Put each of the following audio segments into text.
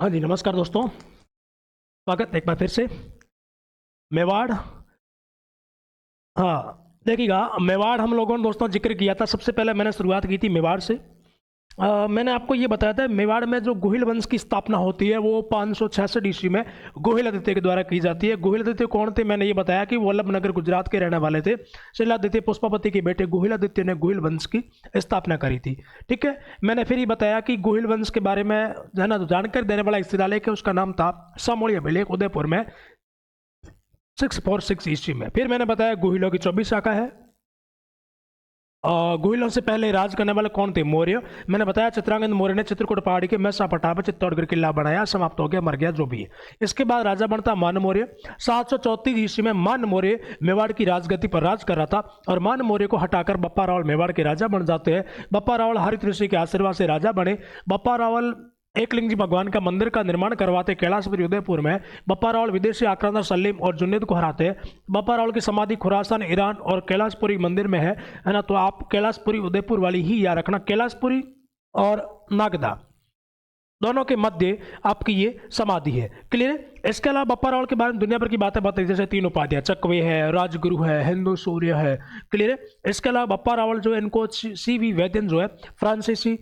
हाँ जी, नमस्कार दोस्तों। स्वागत है एक बार फिर से। मेवाड़। हाँ, देखिएगा, मेवाड़ हम लोगों ने दोस्तों जिक्र किया था। सबसे पहले मैंने शुरुआत की थी मेवाड़ से। मैंने आपको ये बताया था मेवाड़ में जो गोहिल वंश की स्थापना होती है वो 566 ईस्वी में गोहिल आदित्य के द्वारा की जाती है। गोहिल आदित्य कौन थे? मैंने ये बताया कि वल्लभ नगर गुजरात के रहने वाले थे। शैलादित्य पुष्पापति के बेटे गोहिल आदित्य ने गोहिल वंश की स्थापना करी थी। ठीक है, मैंने फिर ये बताया कि गोहिल वंश के बारे में जो है ना जानकारी देने वाला एक शिलालेख है, उसका नाम था सामोली अभिलेख, उदयपुर में 646 ईस्वी में। फिर मैंने बताया गोहिलों की 24 शाखा है। गोहिलों से पहले राज करने वाले कौन थे? मौर्य। मैंने बताया चित्रांगद मौर्य ने चित्रकूट पहाड़ी के मैसापटा पर चित्तौड़गढ़ किला बनाया, समाप्त हो गया, मर गया, जो भी है। इसके बाद राजा बनता मान मौर्य। 734 ईस्वी में मान मौर्य मेवाड़ की राजगद्दी पर राज कर रहा था और मान मौर्य को हटाकर बप्पा रावल मेवाड़ के राजा बन जाते हैं। बप्पा रावल हरित ऋषि के आशीर्वाद से राजा बने। बप्पा रावल एकलिंग जी भगवान का मंदिर का निर्माण करवाते कैलाशपुरी उदयपुर में। बप्पा रावल विदेशी आक्रांता सलीम और जुन्नैद को हराते हैं। बप्पा रावल की समाधि खुरासान ईरान और कैलाशपुरी मंदिर में है ना? तो आप कैलाशपुरी उदयपुर वाली ही याद रखना। कैलाशपुरी और नागदा दोनों के मध्य आपकी ये समाधि है। क्लियर है? इसके अलावा बप्पा रावल के बारे में दुनिया भर की बातें बताई, जैसे 3 उपाधियां, चकवे है, राजगुरु है, हिंदू सूर्य है। क्लियर है? इसके अलावा बप्पा रावल जो है इनको CV वैद्यन जो है फ्रांसीसी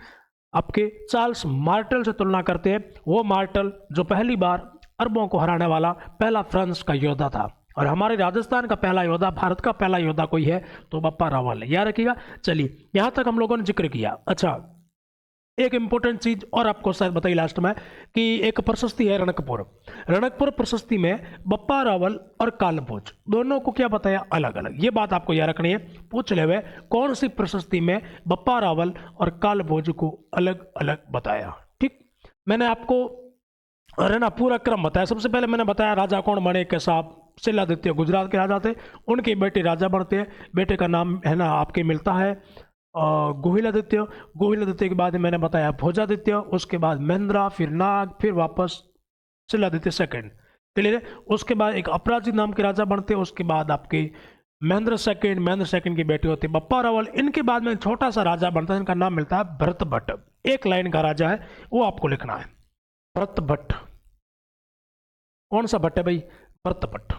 आपके चार्ल्स मार्टल से तुलना करते हैं। वो मार्टल जो पहली बार अरबों को हराने वाला पहला फ्रांस का योद्धा था। और हमारे राजस्थान का पहला योद्धा, भारत का पहला योद्धा कोई है तो बप्पा रावल है, याद रखिएगा। चलिए, यहां तक हम लोगों ने जिक्र किया। अच्छा, एक इंपॉर्टेंट चीज और आपको शायद बताई लास्ट में कि एक प्रशस्ति है रणकपुर। रणकपुर प्रशस्ति में बप्पा रावल और कालभोज दोनों को क्या बताया? अलग अलग। ये बात आपको याद रखनी है, पूछ ले हुए कौन सी प्रशस्ति में बप्पा रावल और कालभोज को अलग अलग बताया। ठीक, मैंने आपको अरे ना पूरा क्रम बताया। सबसे पहले मैंने बताया राजा कौन बने? कैसाब शैलादित्य गुजरात के राजा थे, उनके बेटे राजा बनते हैं। बेटे का नाम है ना आपके मिलता है गोहिल आदित्य। गोहिल आदित्य के बाद मैंने बताया भोजादित्य, उसके बाद महेंद्रा, फिर नाग, फिर वापस शैलादित्य सेकंड। क्लियर है? उसके बाद एक अपराजित नाम के राजा बनते हैं। उसके बाद आपके महेंद्र सेकंड के बेटे होते बप्पा रावल। इनके बाद में छोटा सा राजा बनता है, इनका नाम मिलता है भरत भट्ट। एक लाइन का राजा है, वो आपको लिखना है, भरत भट्ट। कौन सा भट्ट है भाई? भरत भट्ट।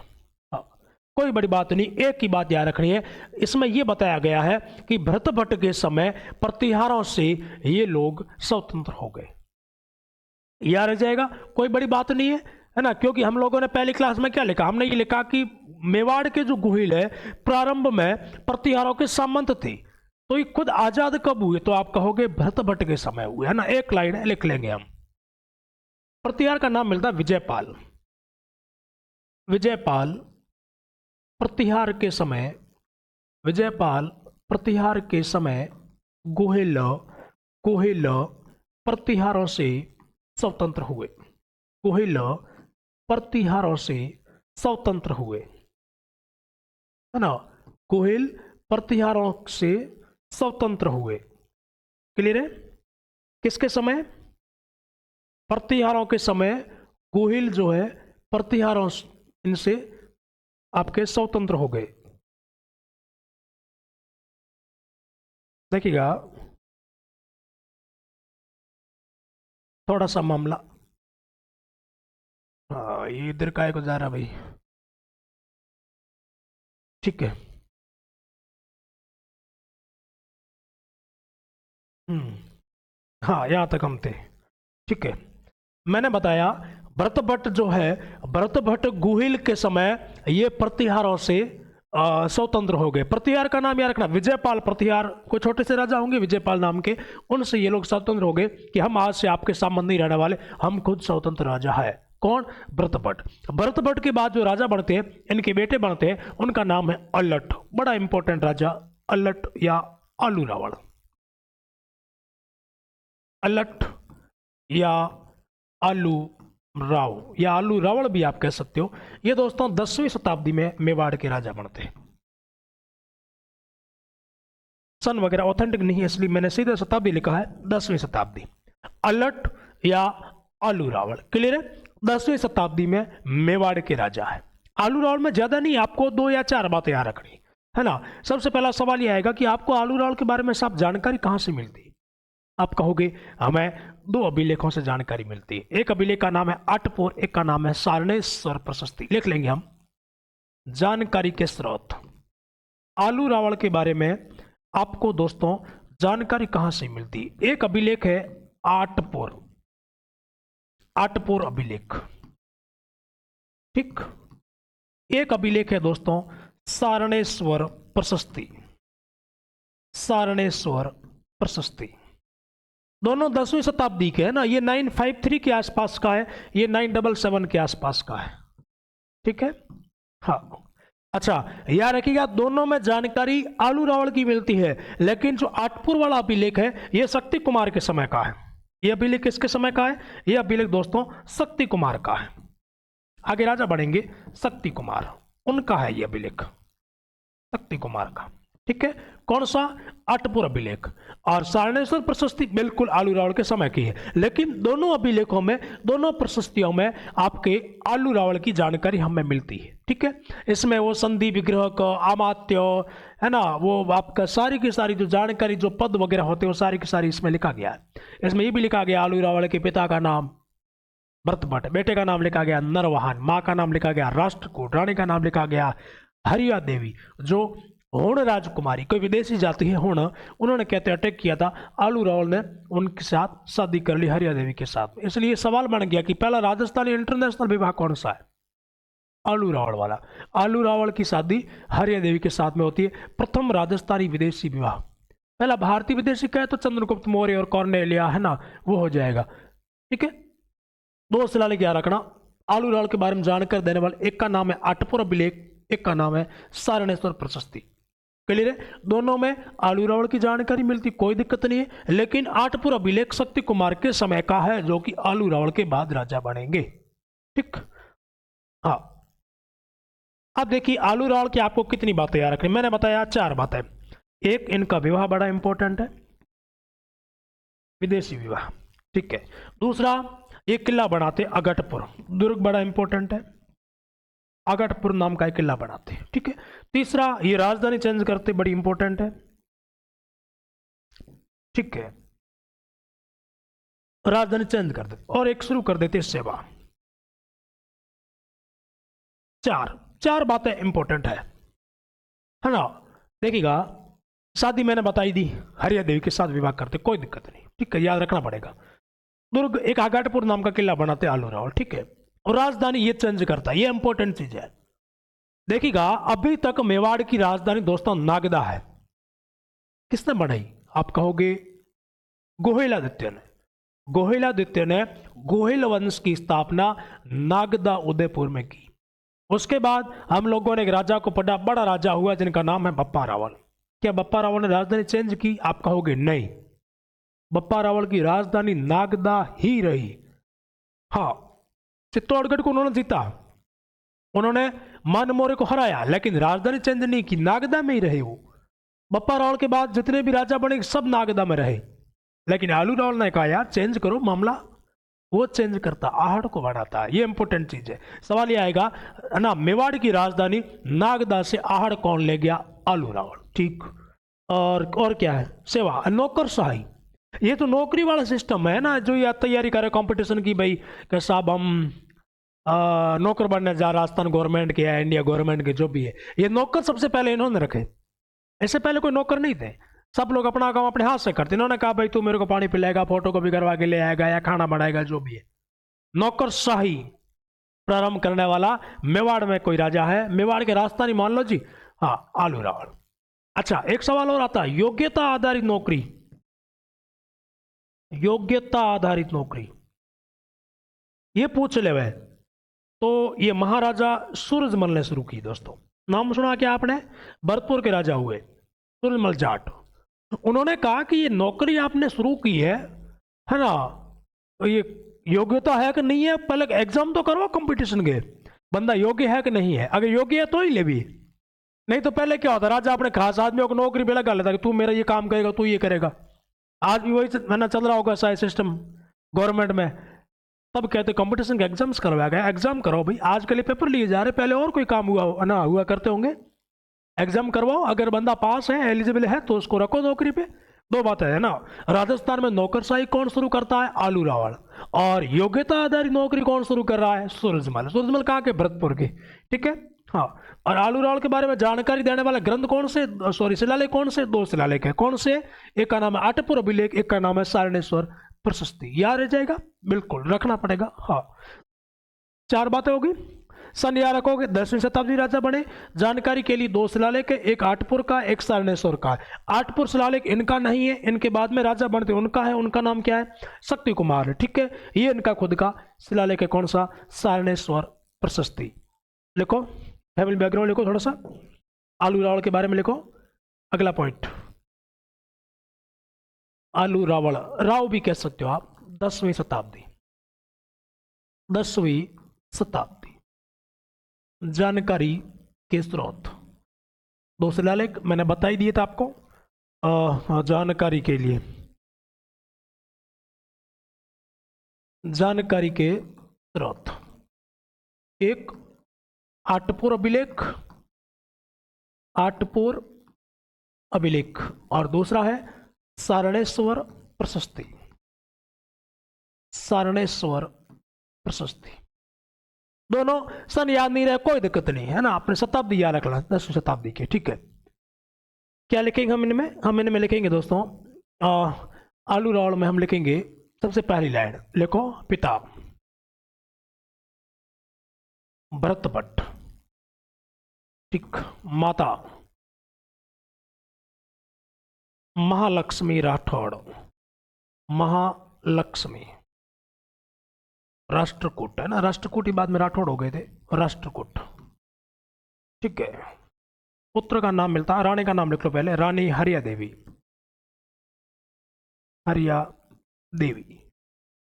कोई बड़ी बात नहीं, एक ही बात याद रखनी है, इसमें यह बताया गया है कि भरत भट्ट के समय प्रतिहारों से ये लोग स्वतंत्र हो गए। याद रह जाएगा, कोई बड़ी बात नहीं है ना? क्योंकि हम लोगों ने पहली क्लास में क्या लिखा? हमने ये लिखा कि मेवाड़ के जो गोहिल है प्रारंभ में प्रतिहारों के सामंत थे, तो ये खुद आजाद कब हुए? तो आप कहोगे भरत भट्ट के समय हुए, है ना? एक लाइन है, लिख लेंगे हम। प्रतिहार का नाम मिलता है विजयपाल। विजयपाल प्रतिहार के समय, विजयपाल प्रतिहार के समय गोहिल गोहिल प्रतिहारों से स्वतंत्र हुए। गोहिल प्रतिहारों से स्वतंत्र हुए, है ना? गोहिल प्रतिहारों से स्वतंत्र हुए। क्लियर है? किसके समय? प्रतिहारों के समय गोहिल जो है प्रतिहारों इनसे आपके स्वतंत्र हो गए। देखिएगा, थोड़ा सा मामला, हाँ ये इधर का को जा रहा भाई। ठीक है, हाँ यहां तक हम थे। ठीक है, मैंने बताया भरत भट्ट जो है, भरत भट्ट गोहिल के समय ये प्रतिहारों से स्वतंत्र हो गए। प्रतिहार का नाम याद रखना, विजयपाल प्रतिहार, कोई छोटे से राजा होंगे विजयपाल नाम के, उनसे ये लोग स्वतंत्र हो गए कि हम आज से आपके सामने नहीं रहने वाले, हम खुद स्वतंत्र राजा है। कौन? भरत भट्ट। भरत भट्ट के बाद जो राजा बनते हैं, इनके बेटे बनते हैं, उनका नाम है अल्लट। बड़ा इंपॉर्टेंट राजा अल्लट या आलू रावण। अल्लट या आलू राव या आलू रावण भी आप कह सकते हो। ये दोस्तों 10वीं शताब्दी में मेवाड़ के राजा बनते हैं। सन वगैरह ऑथेंटिक नहीं है, इसलिए मैंने सीधे शताब्दी लिखा है, 10वीं शताब्दी। अल्लट या आलू रावण। क्लियर है? 10वीं शताब्दी में मेवाड़ के राजा है। आलू रावण में ज्यादा नहीं, आपको 2 या 4 बातें याद रखनी है ना? सबसे पहला सवाल यह आएगा कि आपको आलू रावण के बारे में सब जानकारी कहां से मिलती है? आप कहोगे हमें दो अभिलेखों से जानकारी मिलती है। एक अभिलेख का नाम है अटपुर, एक का नाम है सारणेश्वर प्रशस्ति। लिख लेंगे हम जानकारी के स्रोत। आलू रावण के बारे में आपको दोस्तों जानकारी कहां से मिलती है? एक अभिलेख है आटपुर, आटपुर अभिलेख, ठीक। एक अभिलेख है दोस्तों सारणेश्वर प्रशस्ति, सारणेश्वर प्रशस्ति। दोनों 10वीं शताब्दी के है ना, ये 953 के आसपास का है, ये 977 के आसपास का है, ठीक है। हाँ अच्छा, याद रखिएगा दोनों में जानकारी आलू रावण की मिलती है, लेकिन जो आटपुर वाला अभिलेख है ये शक्ति कुमार के समय का है। ये अभिलेख किसके समय का है? ये अभिलेख दोस्तों शक्ति कुमार का है। आगे राजा बढ़ेंगे, शक्ति कुमार उनका है ये अभिलेख, शक्ति कुमार का, ठीक है। कौन सा? अटपुर अभिलेख। और सारणेश्वर प्रशस्ति बिल्कुल आलू रावण के समय की है, लेकिन दोनों अभिलेखों में, दोनों प्रशस्तियों में आपके आलू रावण की जानकारी हमें मिलती है, ठीक है। इसमें वो संधि विग्रह का अमात्य है ना, वो आपका सारी की सारी जो जानकारी, जो पद वगैरह होते हैं वो सारी की सारी इसमें लिखा गया है। इसमें ये भी लिखा गया आलू रावण के पिता का नाम भरतभट्ट, बेटे का नाम लिखा गया नरवाहन, माँ का नाम लिखा गया राष्ट्रकूट, रानी का नाम लिखा गया हरिया देवी। जो होण राजकुमारी, कोई विदेशी जाति है होण, उन्होंने कहते अटैक किया था, आलू रावण ने उनके साथ शादी कर ली हरिया देवी के साथ। इसलिए सवाल बन गया कि पहला राजस्थानी इंटरनेशनल विवाह कौन सा है? आलू रावण वाला। आलू रावण की शादी हरिया देवी के साथ में होती है। प्रथम राजस्थानी विदेशी विवाह, पहला भारतीय विदेशी का है तो चंद्रगुप्त मौर्य और कॉर्नेलिया है ना, वो हो जाएगा, ठीक है। दो शिलालेख याद रखना आलू रावण के बारे में जानकर देने वाले, एक का नाम है अटपुर अभिलेख, एक का नाम है सारणेश्वर प्रशस्ति। क्लियर है? दोनों में आलू रावण की जानकारी मिलती, कोई दिक्कत नहीं है, लेकिन आटपुर अभिलेख शक्ति कुमार के समय का है, जो कि आलू रावण के बाद राजा बनेंगे, ठीक। हाँ अब देखिए आलू रावण की आपको कितनी बातें याद रखनी, मैंने बताया 4 बातें। एक, इनका विवाह बड़ा इंपॉर्टेंट है, विदेशी विवाह, ठीक है। दूसरा, ये किला बनाते अगटपुर, दुर्ग बड़ा इंपॉर्टेंट है, अगटपुर नाम का एक किला बनाते हैं, ठीक है। तीसरा, ये राजधानी चेंज करते, बड़ी इंपॉर्टेंट है, ठीक है, राजधानी चेंज कर देते। और एक शुरू कर देते सेवा। चार बातें इंपॉर्टेंट है ना। देखिएगा शादी मैंने बताई दी, हरिया देवी के साथ विवाह करते, कोई दिक्कत नहीं, ठीक है, याद रखना पड़ेगा। दुर्ग, एक आगटपुर नाम का किला बनाते आलू रावण, ठीक है। और राजधानी ये चेंज करता है, ये इंपॉर्टेंट चीज है। देखिएगा अभी तक मेवाड़ की राजधानी दोस्तों नागदा है। किसने बनाई? आप कहोगे गोहिलादित्य ने। गोहिलादित्य ने गोहिल वंश की स्थापना नागदा उदयपुर में की। उसके बाद हम लोगों ने एक राजा को पढ़ा, बड़ा राजा हुआ जिनका नाम है बप्पा रावल। क्या बप्पा रावल ने राजधानी चेंज की? आप कहोगे नहीं, बप्पा रावल की राजधानी नागदा ही रही। हाँ, चित्तौड़गढ़ को उन्होंने जीता, उन्होंने मान मौर्य को हराया, लेकिन राजधानी चेंज नहीं की, नागदा में ही रहे वो। बप्पा रावल के बाद जितने भी राजा बने सब नागदा में रहे, लेकिन आलू रावल ने कहा यार चेंज करो मामला, वो चेंज करता, आहड़ को बढ़ाता। ये इंपॉर्टेंट चीज है। सवाल ये आएगा ना, मेवाड़ की राजधानी नागदा से आहड़ कौन ले गया? आलू रावल, ठीक। और क्या है? सेवा, नौकरशाही। ये तो नौकरी वाला सिस्टम है ना, जो ये तैयारी करे कंपटीशन की, भाई कि साहब हम नौकर बनने जा, राजस्थान गवर्नमेंट के या इंडिया गवर्नमेंट के, जो भी है, ये नौकर सबसे पहले इन्होंने रखे। इससे पहले कोई नौकर नहीं थे, सब लोग अपना काम अपने हाथ से करते। इन्होंने कहा भाई तू मेरे को पानी पिलाएगा, फोटो कॉपी करवा के ले आएगा या खाना बनाएगा, जो भी है। नौकरशाही प्रारंभ करने वाला मेवाड़ में कोई राजा है, मेवाड़ के राजधानी मान लो जी, हाँ, आलू रावण। अच्छा, एक सवाल और आता है, योग्यता आधारित नौकरी। योग्यता आधारित नौकरी ये पूछ ले वह, तो ये महाराजा सूरजमल ने शुरू की। दोस्तों नाम सुना क्या आपने? भरतपुर के राजा हुए सूरजमल जाट। उन्होंने कहा कि ये नौकरी आपने शुरू की है ना, तो ये योग्यता है कि नहीं है, पहले एग्जाम तो करवाओ कंपटीशन के, बंदा योग्य है कि नहीं है। अगर योग्य है तो ही ले भी, नहीं तो पहले क्या होता, राजा अपने खास आदमियों को नौकरी पे लगा लेता कि तू मेरा ये काम करेगा, तू ये करेगा। आज भी वही है ना, चल रहा होगा शायद सिस्टम गवर्नमेंट में। तब कहते कंपटीशन के एग्जाम्स करवाया गया, एग्जाम कराओ भाई, आज के लिए पेपर लिए जा रहे, पहले और कोई काम हुआ ना हुआ करते होंगे। एग्जाम करवाओ, अगर बंदा पास है, एलिजिबल है, तो उसको रखो नौकरी पे, दो बातें है ना। राजस्थान में नौकरशाही कौन शुरू करता है? आलू रावल। और योग्यता आधारित नौकरी कौन शुरू कर रहा है? सूरजमल। सूरजमल कहाँ के? भरतपुर के। ठीक है। हाँ। और आलू रावल के बारे में जानकारी देने वाले ग्रंथ कौन से, सॉरी शिलालेख कौन से? दो शिलालेख है। कौन से? एक का नाम है आठपुर अभिलेख, एक का नाम है सारणेश्वर प्रशस्ति। याद रह जाएगा, बिल्कुल रखना पड़ेगा। हाँ, चार बातें होगी। सन याद रखोगे, 10वीं शताब्दी राजा बने। जानकारी के लिए दो शिलालेख है, एक आठपुर का, एक सारणेश्वर का। आठपुर शिलालेख इनका नहीं है, इनके बाद में राजा बनते उनका है। उनका नाम क्या है? शक्ति कुमार है। ठीक है, ये इनका खुद का शिलालेख है। कौन सा? सारणेश्वर प्रशस्ति। लिखो, फैमिली बैकग्राउंड लिखो थोड़ा सा, आलू रावल के बारे में लिखो। अगला पॉइंट, आलू रावल, राव भी कह सकते हो आप। 10वीं शताब्दी, 10वीं शताब्दी। जानकारी के स्रोत, दो शिलालेख मैंने बता ही दिए थे आपको। जानकारी के लिए, जानकारी के स्रोत, एक आठपुर अभिलेख, आठपुर अभिलेख, और दूसरा है सारणेश्वर प्रशस्ति, सारणेश्वर प्रशस्ति। दोनों सन याद नहीं रहे, कोई दिक्कत नहीं है ना, आपने शताब्दी याद रखना, 10वीं शताब्दी के। ठीक है, क्या लिखेंगे हम इनमें? हम इनमें लिखेंगे दोस्तों, आलू रावल में हम लिखेंगे सबसे पहली लाइन, लिखो, पिता भरत भट्ट। ठीक, माता महालक्ष्मी राठौड़, महालक्ष्मी। राष्ट्रकूट है ना, राष्ट्रकूट ही बाद में राठौड़ हो गए थे, राष्ट्रकूट। ठीक है, पुत्र का नाम मिलता है, रानी का नाम लिख लो पहले, रानी हरिया देवी, हरिया देवी।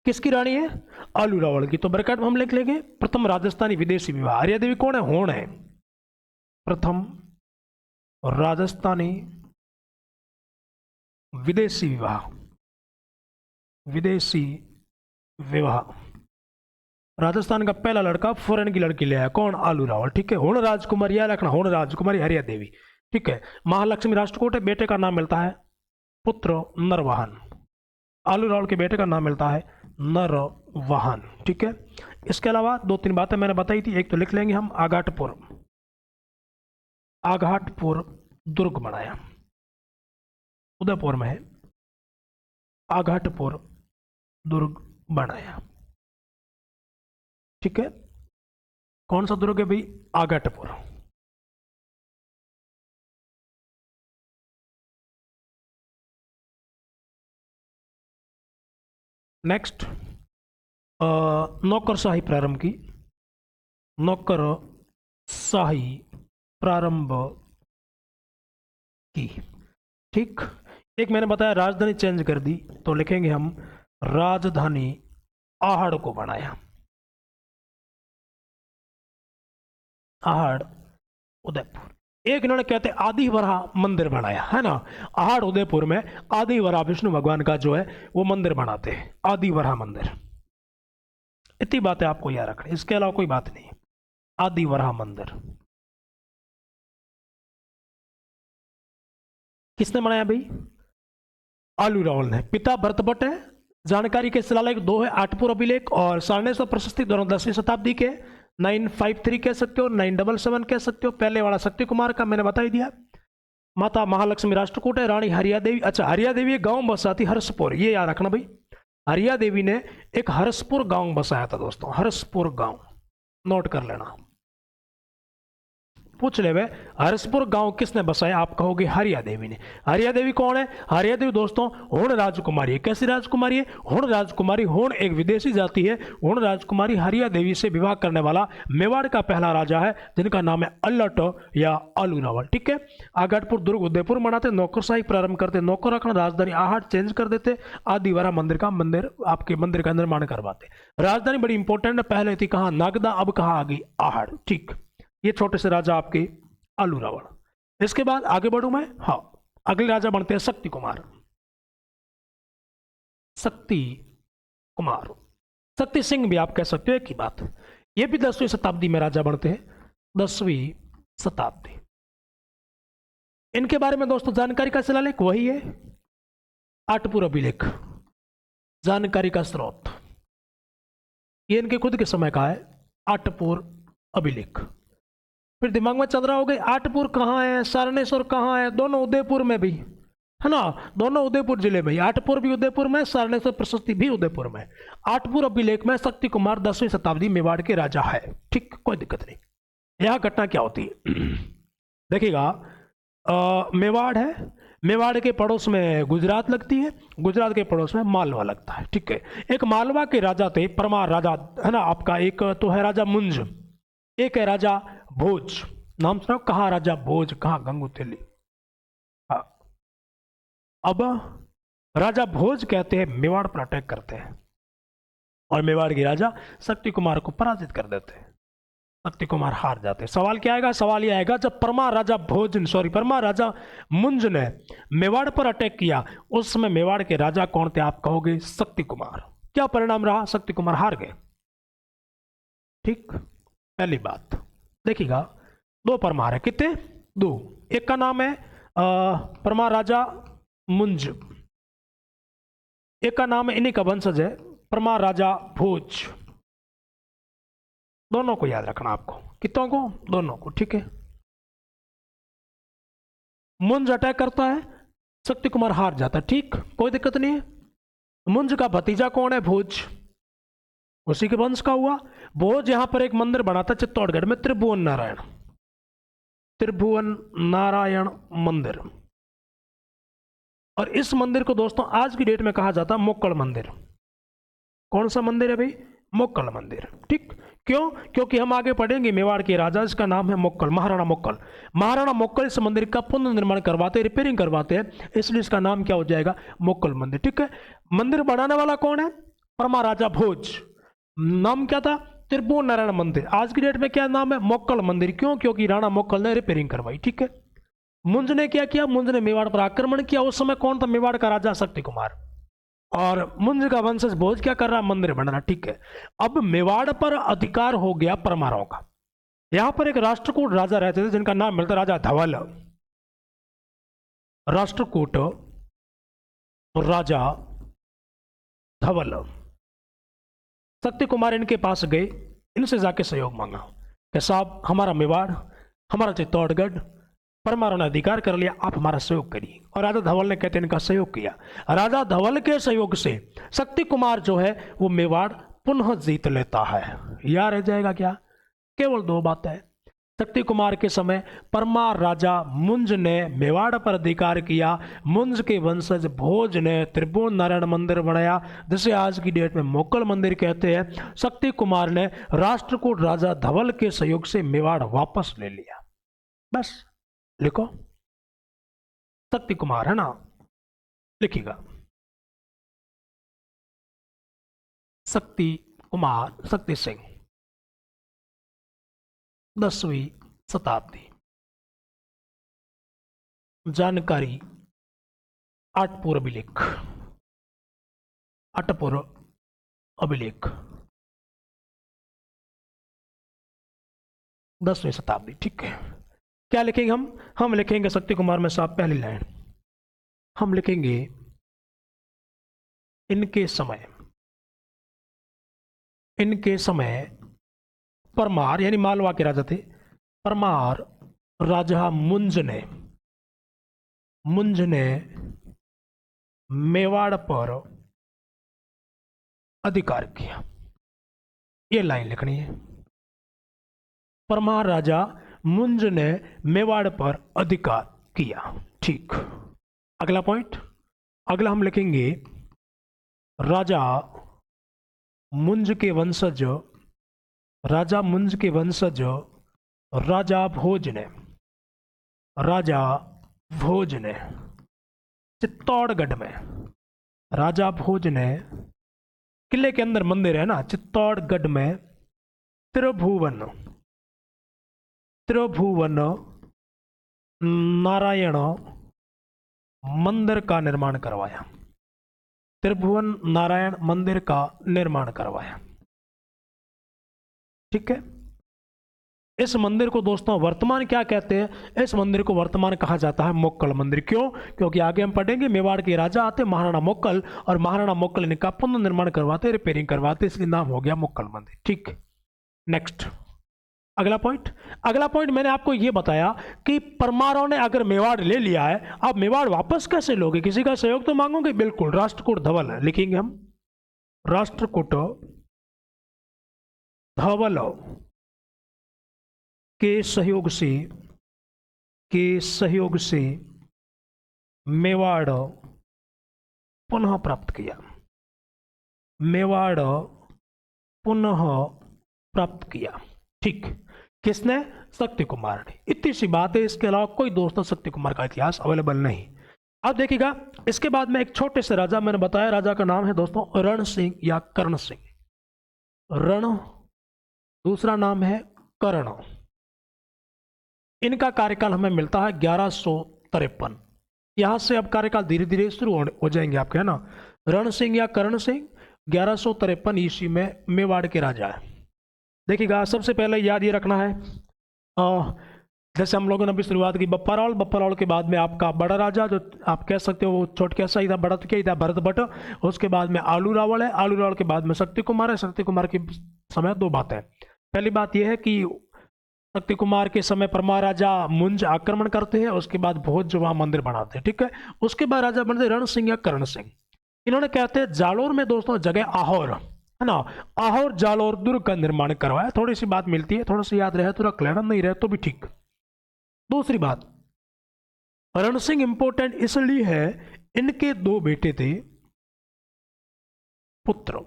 किसकी रानी है? आलू रावल की। तो ब्रैकेट में हम लिख लेंगे प्रथम राजस्थानी विदेशी विवाह। हरिया देवी कौन है? होण है। प्रथम राजस्थानी विदेशी विवाह, विदेशी विवाह। राजस्थान का पहला लड़का फॉरेन की लड़की ले आया, कौन? आलू रावल। ठीक है, होण राजकुमारी याद रखना, होण राजकुमारी हरिया देवी। ठीक है, महालक्ष्मी राष्ट्रकूट है, बेटे का नाम मिलता है पुत्र नरवाहन। आलू रावल के बेटे का नाम मिलता है नरवाहन। ठीक है, इसके अलावा दो तीन बातें मैंने बताई थी, एक तो लिख लेंगे हम, आघाटपुर, आघाटपुर दुर्ग बनाया, उदयपुर में है, आघाटपुर दुर्ग बनाया। ठीक है, कौन सा दुर्ग है भाई? आघाटपुर। नेक्स्ट, नौकरशाही प्रारंभ की, नौकरशाही प्रारंभ की। ठीक, एक मैंने बताया राजधानी चेंज कर दी, तो लिखेंगे हम राजधानी आहड़ को बनाया, आहड़ उदयपुर। एक इन्होंने कहते आदि वराह मंदिर बनाया है ना, आहड़ उदयपुर में आदि वराह विष्णु भगवान का जो है वो मंदिर बनाते हैं, आदि वराह मंदिर। इतनी बातें आपको याद रखनी, इसके अलावा कोई बात नहीं। आदि वराह मंदिर किसने बनाया भाई? आलू रावल ने। पिता भरत भट्ट है। जानकारी के शिलालेख दो है, आठपुर अभिलेख और सारणेश्वर प्रशस्ति, दोनों 10वीं शताब्दी के। 953 कह सकते हो, 977 कह सकते हो। पहले वाला शक्ति कुमार का मैंने बता ही दिया। माता महालक्ष्मी राष्ट्रकूट है, रानी हरिया देवी। अच्छा, हरिया देवी एक गांव बसा थी, हर्षपुर, ये याद रखना भाई। हरिया देवी ने एक हर्षपुर गांव बसाया था दोस्तों, हर्षपुर गांव, नोट कर लेना। पूछ ले वे हर्षपुर गांव किसने बसाया? आप कहोगे हरिया देवी ने। हरिया देवी कौन है? हरिया देवी दोस्तों होण राजकुमारी है। कैसी राजकुमारी है? होण राजकुमारी। होण एक विदेशी जाति है। होण राजकुमारी हरिया देवी से विवाह करने वाला मेवाड़ का पहला राजा है, जिनका नाम है अल्लट या आलू रावल। ठीक है, आघाटपुर दुर्ग उदयपुर बनाते, नौकरशाही प्रारंभ करते, नौकर रखना, राजधानी आहट चेंज कर देते, आदिवारा मंदिर का आपके मंदिर का निर्माण करवाते। राजधानी बड़ी इंपॉर्टेंट है, पहले थी कहाँ? नागदा, अब कहाँ आ गई? आहट। ठीक, ये छोटे से राजा आपके आलू रावण। इसके बाद आगे बढ़ू मैं। हाँ, अगले राजा बनते हैं शक्ति कुमार। शक्ति कुमार, शक्ति सिंह भी आप कह सकते हो, एक ही बात। ये भी 10वीं शताब्दी में राजा बनते हैं, 10वीं शताब्दी। इनके बारे में दोस्तों जानकारी का शिलालेख वही है, आठपुर अभिलेख, जानकारी का स्रोत, ये इनके खुद के समय का है, आठपुर अभिलेख। फिर दिमाग में चल रहा होगा आठपुर कहाँ है, सारनेश्वर कहाँ है, दोनों उदयपुर में भी है ना, दोनों उदयपुर जिले में, आठपुर भी उदयपुर में, सारनेश्वर प्रशस्ति भी उदयपुर में। आठपुर अभिलेख में शक्ति कुमार 10वीं शताब्दी मेवाड़ के राजा है, ठीक, कोई दिक्कत नहीं। यह घटना क्या होती है देखिएगा, मेवाड़ है, मेवाड़ के पड़ोस में गुजरात लगती है, गुजरात के पड़ोस में मालवा लगता है, ठीक है। एक मालवा के राजा थे, परमार राजा है ना आपका, एक तो है राजा मुंज, एक है राजा भोज, नाम सुना, कहाँ राजा भोज, कहाँ गंगोत्री। अब राजा भोज कहते हैं मेवाड़ पर अटैक करते हैं और मेवाड़ के राजा शक्ति कुमार को पराजित कर देते हैं, शक्ति कुमार हार जाते हैं। सवाल क्या आएगा, सवाल यह आएगा जब परमार राजा मुंज ने मेवाड़ पर अटैक किया, उस समय मेवाड़ के राजा कौन थे, आप कहोगे शक्ति कुमार। क्या परिणाम रहा, शक्ति कुमार हार गए, ठीक। पहली बात देखिएगा, दो परमार है, कितने, दो, एक का नाम है परमार राजा मुंज, एक का नाम है, इन्हीं का वंशज है, परमार राजा भोज। दोनों को याद रखना आपको, कितनों को, दोनों को, ठीक है। मुंज अटैक करता है, शक्ति कुमार हार जाता है, ठीक, कोई दिक्कत नहीं है। मुंज का भतीजा कौन है, भोज, उसी के वंश का हुआ। भोज यहां पर एक मंदिर बनाता चित्तौड़गढ़ में, त्रिभुवन नारायण मंदिर, और इस मंदिर को दोस्तों आज की डेट में कहा जाता है मोक्कल मंदिर। कौन सा मंदिर है भाई, मोक्कल मंदिर, ठीक। क्यों, क्योंकि हम आगे पढ़ेंगे मेवाड़ के राजा, इसका नाम है मोक्कल, महाराणा मोक्कल। महाराणा मोक्कल इस मंदिर का पुनर्निर्माण करवाते, रिपेयरिंग करवाते हैं, इसलिए इसका नाम क्या हो जाएगा, मोक्कल मंदिर, ठीक है। मंदिर बनाने वाला कौन है, परमार राजा भोज, नाम क्या था, त्रिभुवन नारायण मंदिर। आज की डेट में क्या नाम है, मोक्कल मंदिर। क्यों, क्योंकि राणा मोक्कल ने रिपेयरिंग करवाई, ठीक है। मुंज ने क्या किया, मुंज ने मेवाड़ पर आक्रमण किया। उस समय कौन था, मेवाड़ का राजा शक्ति कुमार, और मुंज का वंशज भोज क्या कर रहा, मंदिर बन रहा, ठीक है। अब मेवाड़ पर अधिकार हो गया परमारों का। यहां पर एक राष्ट्रकूट राजा रहते थे जिनका नाम मिलता राजा धवल, राष्ट्रकूट राजा धवल। शक्ति कुमार इनके पास गए, इनसे जाके सहयोग मांगा कि साहब हमारा मेवाड़, हमारा चित्तौड़गढ़ परमारों ने अधिकार कर लिया, आप हमारा सहयोग करिए। और राजा धवल ने कहते इनका सहयोग किया। राजा धवल के सहयोग से शक्ति कुमार जो है वो मेवाड़ पुनः जीत लेता है। याद रह जाएगा क्या, केवल दो बातें हैं। शक्ति कुमार के समय परमार राजा मुंज ने मेवाड़ पर अधिकार किया, मुंज के वंशज भोज ने त्रिभुवन नारायण मंदिर बनाया, जिसे आज की डेट में मोक्कल मंदिर कहते हैं। शक्ति कुमार ने राष्ट्रकूट राजा धवल के सहयोग से मेवाड़ वापस ले लिया। बस लिखो, शक्ति कुमार है ना, लिखिएगा शक्ति कुमार, शक्ति सिंह, 10वीं शताब्दी, जानकारी आठपुर अभिलेख, आठपुर अभिलेख, 10वीं शताब्दी, ठीक है। क्या लिखेंगे हम लिखेंगे शक्ति कुमार में साहब पहली लाइन हम लिखेंगे, इनके समय परमार यानी मालवा के राजा थे, परमार राजा मुंज ने मेवाड़ पर अधिकार किया। ये लाइन लिखनी है, परमार राजा मुंज ने मेवाड़ पर अधिकार किया, ठीक। अगला पॉइंट, अगला हम लिखेंगे राजा मुंज के वंशज राजा भोज ने चित्तौड़गढ़ में, राजा भोज ने किले के अंदर मंदिर है ना चित्तौड़गढ़ में, त्रिभुवन नारायण मंदिर का निर्माण करवाया। त्रिभुवन नारायण मंदिर का निर्माण करवाया, ठीक है। इस मंदिर को दोस्तों वर्तमान क्या कहते हैं? इस मंदिर को वर्तमान कहा जाता है मोक्कल मंदिर। क्यों? क्योंकि आगे हम पढ़ेंगे मेवाड़ के राजा आते महाराणा मोक्कल, और महाराणा मोक्कल इनका पुनर्निर्माण करवाते, रिपेयरिंग करवाते, इसलिए नाम हो गया मोक्कल मंदिर। ठीक, नेक्स्ट अगला पॉइंट। अगला पॉइंट मैंने आपको यह बताया कि परमारों ने अगर मेवाड़ ले लिया है, आप मेवाड़ वापस कैसे लोगे? किसी का सहयोग तो मांगोगे। बिल्कुल, राष्ट्रकूट धवल लिखेंगे हम, राष्ट्रकूट धवल के सहयोग से मेवाड़ पुनः प्राप्त किया। मेवाड़ पुनः प्राप्त किया। ठीक, किसने? शक्ति कुमार ने। इतनी सी बात है, इसके अलावा कोई दोस्तों शक्ति कुमार का इतिहास अवेलेबल नहीं। अब देखिएगा, इसके बाद में एक छोटे से राजा मैंने बताया, राजा का नाम है दोस्तों रण सिंह या कर्ण सिंह। रण, दूसरा नाम है कर्ण। इनका कार्यकाल हमें मिलता है 1153। यहां से अब कार्यकाल धीरे धीरे शुरू हो जाएंगे आपके, है ना। रण सिंह या कर्ण सिंह 1153 ईस्वी में मेवाड़ के राजा है। देखिएगा, सबसे पहले याद ये रखना है, जैसे हम लोगों ने अभी शुरुआत की बप्पा रावल के बाद में आपका बड़ा राजा, जो आप कह सकते हो वो छोट कैसा ही था, बड़ा तो क्या ही था, भरत भट्ट। उसके बाद में आलू रावल है, आलू रावल के बाद में शक्ति कुमार है। शक्ति कुमार के समय दो बातें। पहली बात यह है कि शक्ति कुमार के समय परमार राजा मुंज आक्रमण करते हैं, उसके बाद भोज जो वहां मंदिर बनाते हैं। ठीक है, उसके बाद राजा बनते रण सिंह या कर्ण सिंह। इन्होंने कहते हैं जालोर में दोस्तों जगह आहोर, है ना, आहोर जालोर दुर्ग का निर्माण करवाया। थोड़ी सी बात मिलती है, थोड़ा सा याद रहे तो रख लेना, नहीं रहे तो भी ठीक। दूसरी बात, रण सिंह इंपोर्टेंट इसलिए है, इनके दो बेटे थे, पुत्र।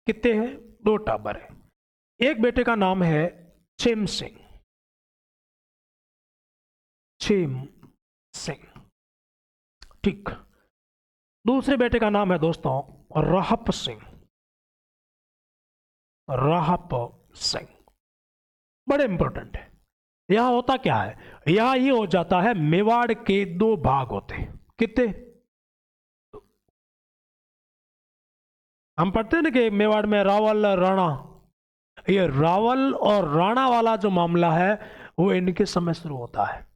कितने हैं? दो टाबर है। एक बेटे का नाम है छेम सिंह, छेम सिंह। ठीक, दूसरे बेटे का नाम है दोस्तों राहप सिंह, राहप सिंह। बड़े इंपॉर्टेंट है। यहां होता क्या है, यहां ये हो जाता है मेवाड़ के दो भाग होते हैं। कितने? हम पढ़ते हैं ना कि मेवाड़ में रावल राणा, ये रावल और राणा वाला जो मामला है वो इनके समय शुरू होता है।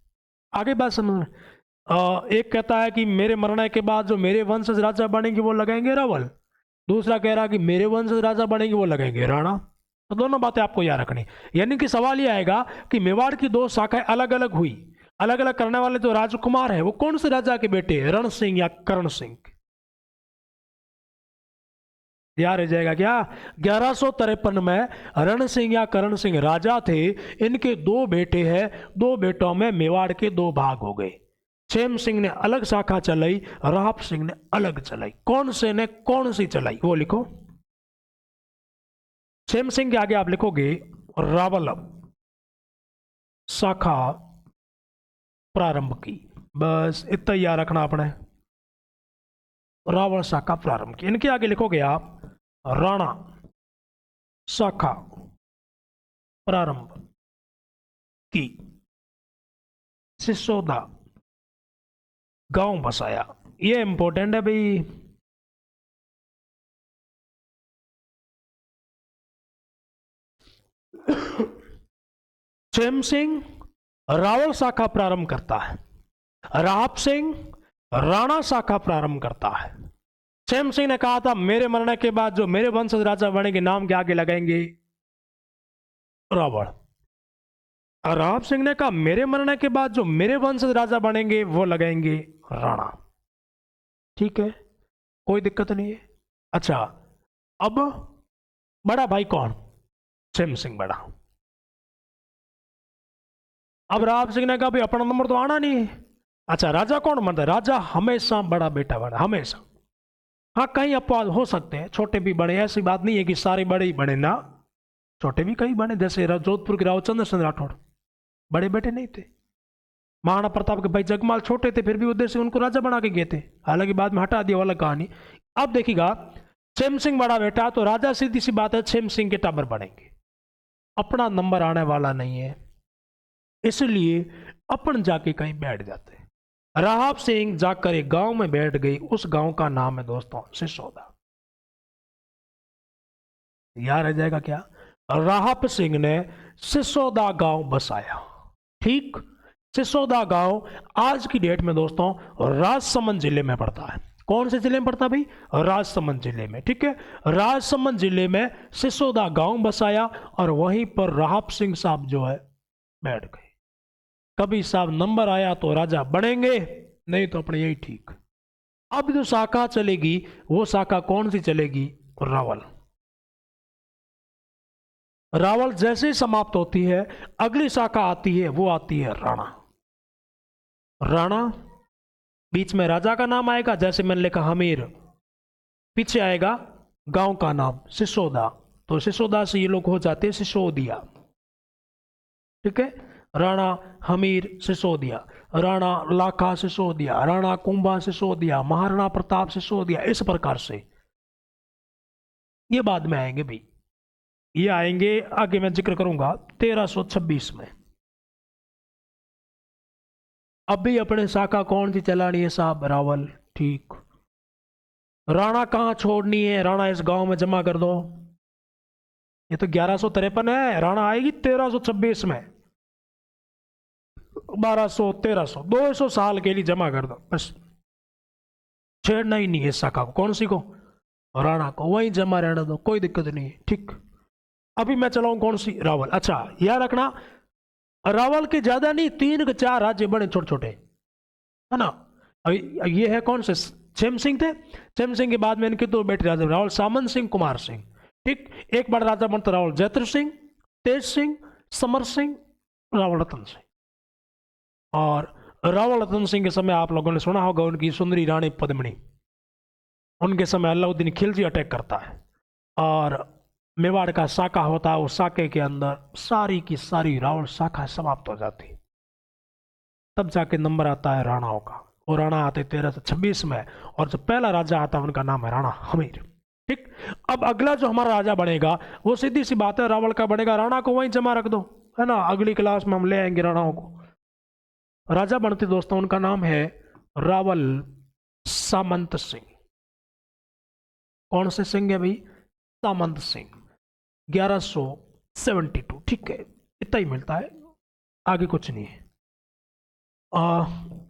आगे बात समझ में, एक कहता है कि मेरे मरने के बाद जो मेरे वंशज राजा बनेंगे वो लगाएंगे रावल, दूसरा कह रहा कि मेरे वंशज राजा बनेंगे वो लगाएंगे राणा। तो दोनों बातें आपको याद रखनी। यानी कि सवाल ये आएगा कि मेवाड़ की दो शाखाएं अलग अलग हुई, अलग अलग करने वाले जो राजकुमार है वो कौन से राजा के बेटे, रण सिंह या कर्ण सिंह? याद रह जाएगा क्या? 1153 में रण सिंह या कर्ण सिंह राजा थे, इनके दो बेटे हैं, दो बेटों में मेवाड़ के दो भाग हो गए। छेम सिंह ने अलग शाखा चलाई, राहप सिंह ने अलग चलाई। कौन से ने कौन सी चलाई वो लिखो। छेम सिंह के आगे आप लिखोगे रावल शाखा प्रारंभ की, बस इतना याद रखना आपने, रावण शाखा प्रारंभ की। इनके आगे लिखोगे आप राणा शाखा प्रारंभ की, सिसोदा गांव बसाया। ये इंपॉर्टेंट है भाई। छेम सिंह रावल शाखा प्रारंभ करता है, राहप सिंह राणा शाखा प्रारंभ करता है। छेम सिंह ने कहा था मेरे मरने के बाद जो मेरे वंशज राजा बनेंगे नाम के आगे लगाएंगे रावण। राहप सिंह ने कहा मेरे मरने के बाद जो मेरे वंशज राजा बनेंगे वो लगाएंगे राणा। ठीक है, कोई दिक्कत नहीं है। अच्छा, अब बड़ा भाई कौन? छेम सिंह बड़ा। अब राहप सिंह ने कहा भाई अपना नंबर तो आना नहीं है। अच्छा, राजा कौन बनता है? राजा हमेशा बड़ा बेटा बना, हमेशा। हाँ, कहीं अपवाद हो सकते हैं, छोटे भी बड़े, ऐसी बात नहीं है कि सारे बड़े ही बने ना, छोटे भी कई बने। जैसे जोधपुर के राव चंद्रसेन राठौड़ बड़े बेटे नहीं थे। महाराणा प्रताप के भाई जगमाल छोटे थे, फिर भी उद्देश्य से उनको राजा बना के गए थे, हालांकि बाद में हटा दिया, अलग कहानी। अब देखिएगा, छेम सिंह बड़ा बेटा, तो राजा सीधी सी बात है छेम सिंह के टाबर बनेंगे। अपना नंबर आने वाला नहीं है, इसलिए अपन जाके कहीं बैठ जाते हैं। राहप सिंह जाकर एक गांव में बैठ गई, उस गांव का नाम है दोस्तों सिसोदा। याद रह जाएगा क्या? राहप सिंह ने सिसोदा गांव बसाया। ठीक, सिसोदा गांव आज की डेट में दोस्तों राजसमंद जिले में पड़ता है। कौन से जिले में पड़ता है भाई? राजसमंद जिले में। ठीक है, राजसमंद जिले में सिसोदा गांव बसाया और वहीं पर राहप सिंह साहब जो है बैठ गए। कभी साहब नंबर आया तो राजा बनेंगे, नहीं तो अपने यही ठीक। अब जो शाखा चलेगी वो शाखा कौन सी चलेगी? रावल। रावल जैसे ही समाप्त होती है अगली शाखा आती है, वो आती है राणा। राणा, बीच में राजा का नाम आएगा, जैसे मैंने लिखा हमीर, पीछे आएगा गांव का नाम सिसोदा, तो सिसोदा से ये लोग हो जाते हैं सिसोदिया। ठीक है, राणा, हमीर, सिसोदिया, राणा लाखा सिसोदिया, राणा कुंभा सिसोदिया, महाराणा प्रताप सिसोदिया, इस प्रकार से ये बाद में आएंगे भाई, ये आएंगे आगे मैं जिक्र करूंगा 1326 में। अब भी अपने शाखा कौन सी चलानी है साहब? रावल। ठीक, राणा कहां छोड़नी है? राणा इस गांव में जमा कर दो। ये तो 1153 है, राणा आएगी 1326 में। 1200, 1300, 200 साल के लिए जमा कर दो बस, छेड़ना ही नहीं है इस शाखा को। कौन सी को? राणा को, वहीं जमा रहने दो, कोई दिक्कत नहीं है। ठीक, अभी मैं चलाऊं कौन सी? रावल। अच्छा, याद रखना रावल के ज्यादा नहीं, 3 के 4 राज्य बड़े छोटे छोटे, है ना। ये है कौन से? छेम सिंह थे। छेम सिंह के बाद में इनके 2 बेटे राजा, रावल सामंत सिंह, कुमार सिंह। ठीक, एक बार राजा बनता रावल जयत्र सिंह, तेज सिंह, समर सिंह, रावल रतन सिंह। और रावल रतन सिंह के समय आप लोगों ने सुना होगा उनकी सुंदरी रानी पद्मिनी, उनके समय अलाउद्दीन खिलजी अटैक करता है और मेवाड़ का शाखा होता है, उस शाखे के अंदर सारी की सारी रावल शाखा समाप्त हो जाती। तब जाके नंबर आता है राणाओं का, और राणा आते 1326 में, और जो पहला राजा आता है उनका नाम है राणा हमीर। ठीक, अब अगला जो हमारा राजा बनेगा वो सीधी सी बात है रावल का बनेगा, राणा को वहीं जमा रख दो, है ना। अगली क्लास में हम ले आएंगे राणाओं को। राजा बनते दोस्तों उनका नाम है रावल सामंत सिंह। कौन से सिंह है भाई? सामंत सिंह। 1172। ठीक है, इतना ही मिलता है, आगे कुछ नहीं है।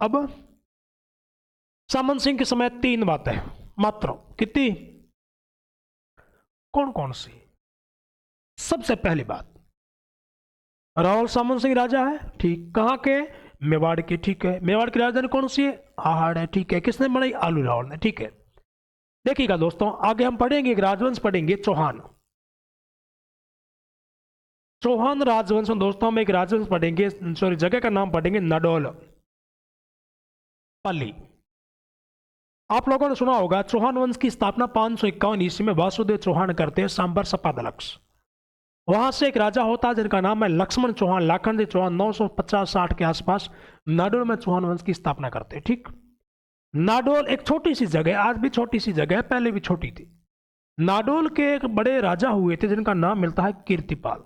अब सामंत सिंह के समय 3 बातें मात्र, कितनी? कौन कौन सी? सबसे पहली बात, रावल सामंत सिंह राजा है। ठीक, कहाँ के? मेवाड़ के। ठीक है, मेवाड़ की राजधानी कौन सी है? आहड़ है। ठीक है, किसने बनाई? आलू रावल ने। ठीक है, देखिएगा दोस्तों आगे हम पढ़ेंगे एक राजवंश पढ़ेंगे, चौहान। चौहान राजवंश में दोस्तों हम एक राजवंश पढ़ेंगे, सॉरी जगह का नाम पढ़ेंगे नाडोल पाली। आप लोगों ने सुना होगा चौहान वंश की स्थापना 551 ईस्वी में वासुदेव चौहान करते हैं सांबर सपादलक्ष। वहां से एक राजा होता है जिनका नाम है लक्ष्मण चौहान, लाखन चौहान। 950-60 के आसपास नाडोल में चौहान वंश की स्थापना करते हैं। ठीक, नाडोल एक छोटी सी जगह, आज भी छोटी सी जगह है, पहले भी छोटी थी। नाडोल के एक बड़े राजा हुए थे जिनका नाम मिलता है कीर्तिपाल।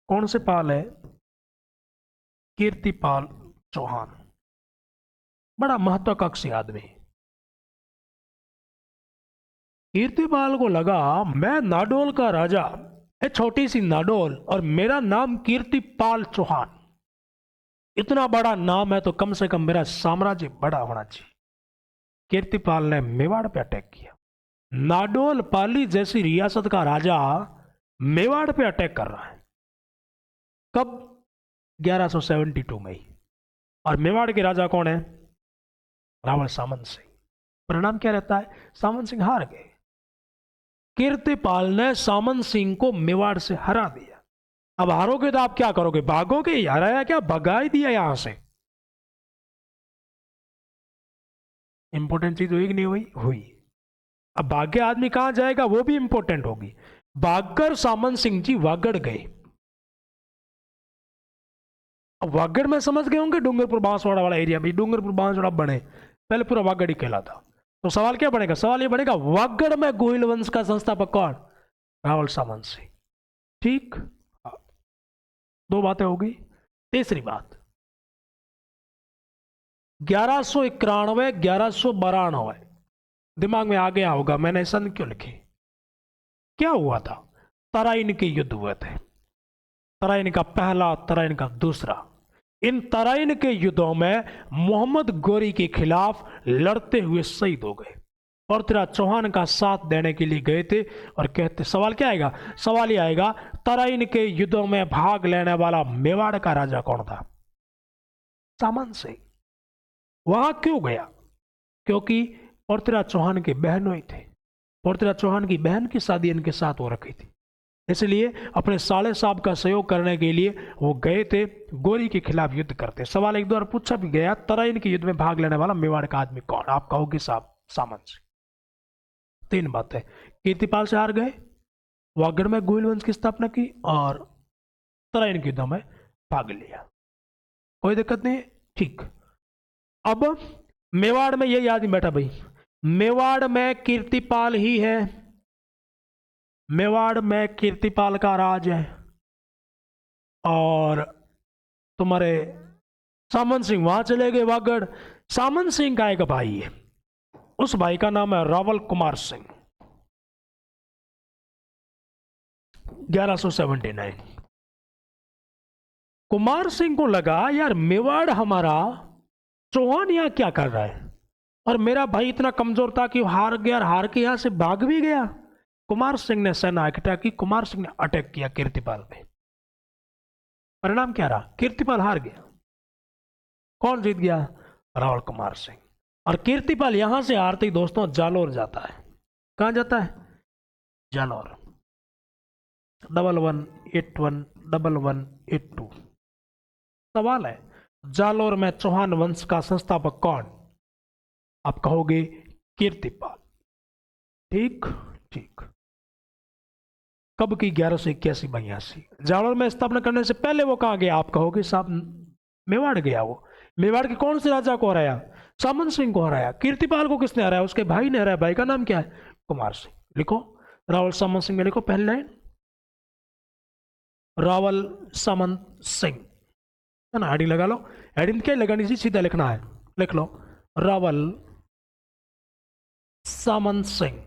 कौन से पाल है? कीर्तिपाल चौहान, बड़ा महत्वाकांक्षी आदमी। कीर्तिपाल को लगा मैं नाडोल का राजा, है छोटी सी नाडोल, और मेरा नाम कीर्तिपाल चौहान, इतना बड़ा नाम है तो कम से कम मेरा साम्राज्य बड़ा होना चाहिए। कीर्तिपाल ने मेवाड़ पे अटैक किया। नाडोल पाली जैसी रियासत का राजा मेवाड़ पे अटैक कर रहा है। कब? 1172 में ही। और मेवाड़ के राजा कौन है? रावल सामंत सिंह। परिणाम क्या रहता है? सामंत सिंह हार गए। कीर्तिपाल ने सामंत सिंह को मेवाड़ से हरा दिया। अब हारोगे तो आप क्या करोगे? भागोगे? हराया क्या, भगा ही दिया यहां से। इंपॉर्टेंट चीज हुई कि नहीं हुई? हुई। अब भाग्य आदमी कहां जाएगा वो भी इंपॉर्टेंट होगी। भागकर सामंत सिंह जी वागड़ गए। अब वागड़ में समझ गए होंगे डूंगरपुर बांसवाड़ा वाला एरिया भी, डूंगरपुर बांसवाड़ा बने, पहले पूरा वागड़ ही कहलाता। तो सवाल क्या बनेगा? सवाल ये बनेगा वागड़ में गोहिल वंश का संस्थापक कौन? रावल सामंत सिंह। ठीक, 2 बातें हो गई। तीसरी बात, 1191, 1192, दिमाग में आ गया होगा मैंने सन क्यों लिखे? क्या हुआ था? तराइन के युद्ध हुए थे। तराइन का पहला, तराइन का दूसरा। इन तराइन के युद्धों में मोहम्मद गोरी के खिलाफ लड़ते हुए शहीद हो गए। पृथ्वीराज चौहान का साथ देने के लिए गए थे। और कहते, सवाल क्या आएगा? सवाल ये आएगा, तराइन के युद्धों में भाग लेने वाला मेवाड़ का राजा कौन था? सामंत सिंह। वहां क्यों गया? क्योंकि पृथ्वीराज चौहान के बहनोई थे। पृथ्वीराज चौहान की बहन की शादी इनके साथ हो रखी थी, इसलिए अपने साले साहब का सहयोग करने के लिए वो गए थे गोरी के खिलाफ युद्ध करते। सवाल एक दो बार पूछा भी गया, तराइन के युद्ध में भाग लेने वाला मेवाड़ का आदमी कौन? आप कहोगे साहब सामंत सिंह। तीन बातें, कीर्तिपाल से हार गए, वागड़ में गोहिल वंश की स्थापना की, और तराइन के युद्धों में भाग लिया। कोई दिक्कत नहीं है, ठीक। अब मेवाड़ में यही आदमी बैठा भाई, मेवाड़ में कीर्तिपाल ही है, मेवाड़ में कीर्तिपाल का राज है, और तुम्हारे सामंत सिंह वहां चले गए वागड़। सामंत सिंह का एक भाई है, उस भाई का नाम है रावल कुमार सिंह। 1179। कुमार सिंह को लगा यार मेवाड़ हमारा, चौहान यहां क्या कर रहा है, और मेरा भाई इतना कमजोर था कि हार गया, और हार के यहां से भाग भी गया। कुमार सिंह ने सेना इकट्ठा की, कुमार सिंह ने अटैक किया कीर्तिपाल पे। परिणाम क्या रहा? कीर्तिपाल हार गया। कौन जीत गया? रावल कुमार सिंह। और कीर्तिपाल यहां से हारते ही दोस्तों जालौर जाता है। कहां जाता है? जालौर। 11811182। सवाल है, जालौर में चौहान वंश का संस्थापक कौन? आप कहोगे कीर्तिपाल। ठीक ठीक। कब की? 1181-82। जालौर में स्थापना करने से पहले वो कहां गया? आप कहोगे साहब मेवाड़ गया। वो मेवाड़ के कौन से राजा को हराया? सामंत सिंह को हराया। कीर्तिपाल को किसने हराया? उसके भाई ने हराया। भाई का नाम क्या है? कुमार सिंह। लिखो, रावल सामंत सिंह में लिखो पहली लाइन, रावल सामंत सिंह, है ना? हेडिंग लगा लो। हेडिंग क्या लगानी थी? सीधा लिखना है। लिख लो, रावल सामंत सिंह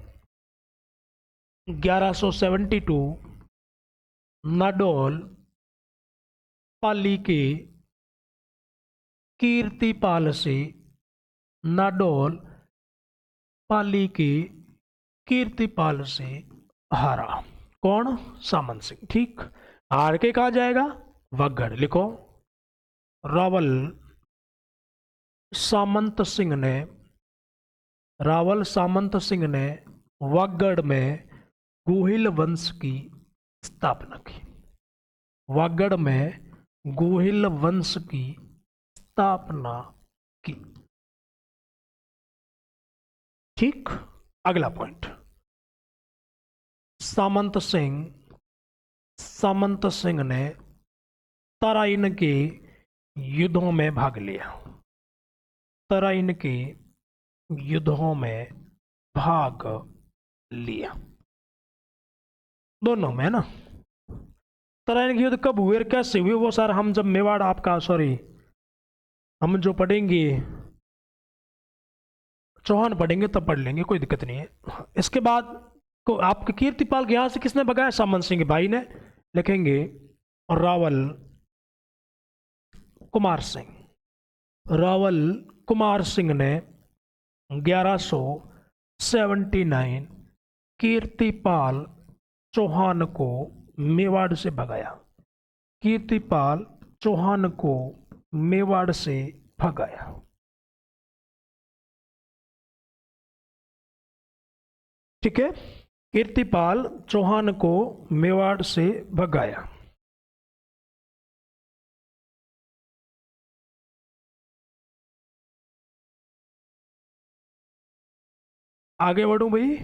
1172 नाडोल पाली के कीर्तिपाल से, नाडोल पाली के कीर्तिपाल से हारा। कौन? सामंत सिंह। ठीक। हार के कहा जाएगा? वागड़। लिखो, रावल सामंत सिंह ने, रावल सामंत सिंह ने वागड़ में गोहिल वंश की स्थापना की। वागड़ में गोहिल वंश की स्थापना की। ठीक। अगला पॉइंट, सामंत सिंह ने तराइन के युद्धों में भाग लिया। तराइन के युद्धों में भाग लिया, दोनों में, है ना? तराइन के युद्ध कब हुए और कैसे हुए वो सर हम जब मेवाड़ आपका हम जो पढ़ेंगे चौहान पढ़ेंगे तब पढ़ लेंगे, कोई दिक्कत नहीं है। इसके बाद को आपके कीर्तिपाल के यहां से किसने भगाया? सामंत सिंह के भाई ने। लिखेंगे और रावल कुमार सिंह। रावल कुमार सिंह ने 1179 कीर्तिपाल चौहान को मेवाड़ से भगाया। कीर्तिपाल चौहान को मेवाड़ से भगाया। ठीक है, कीर्तिपाल चौहान को मेवाड़ से भगाया। आगे बढ़ूं भाई,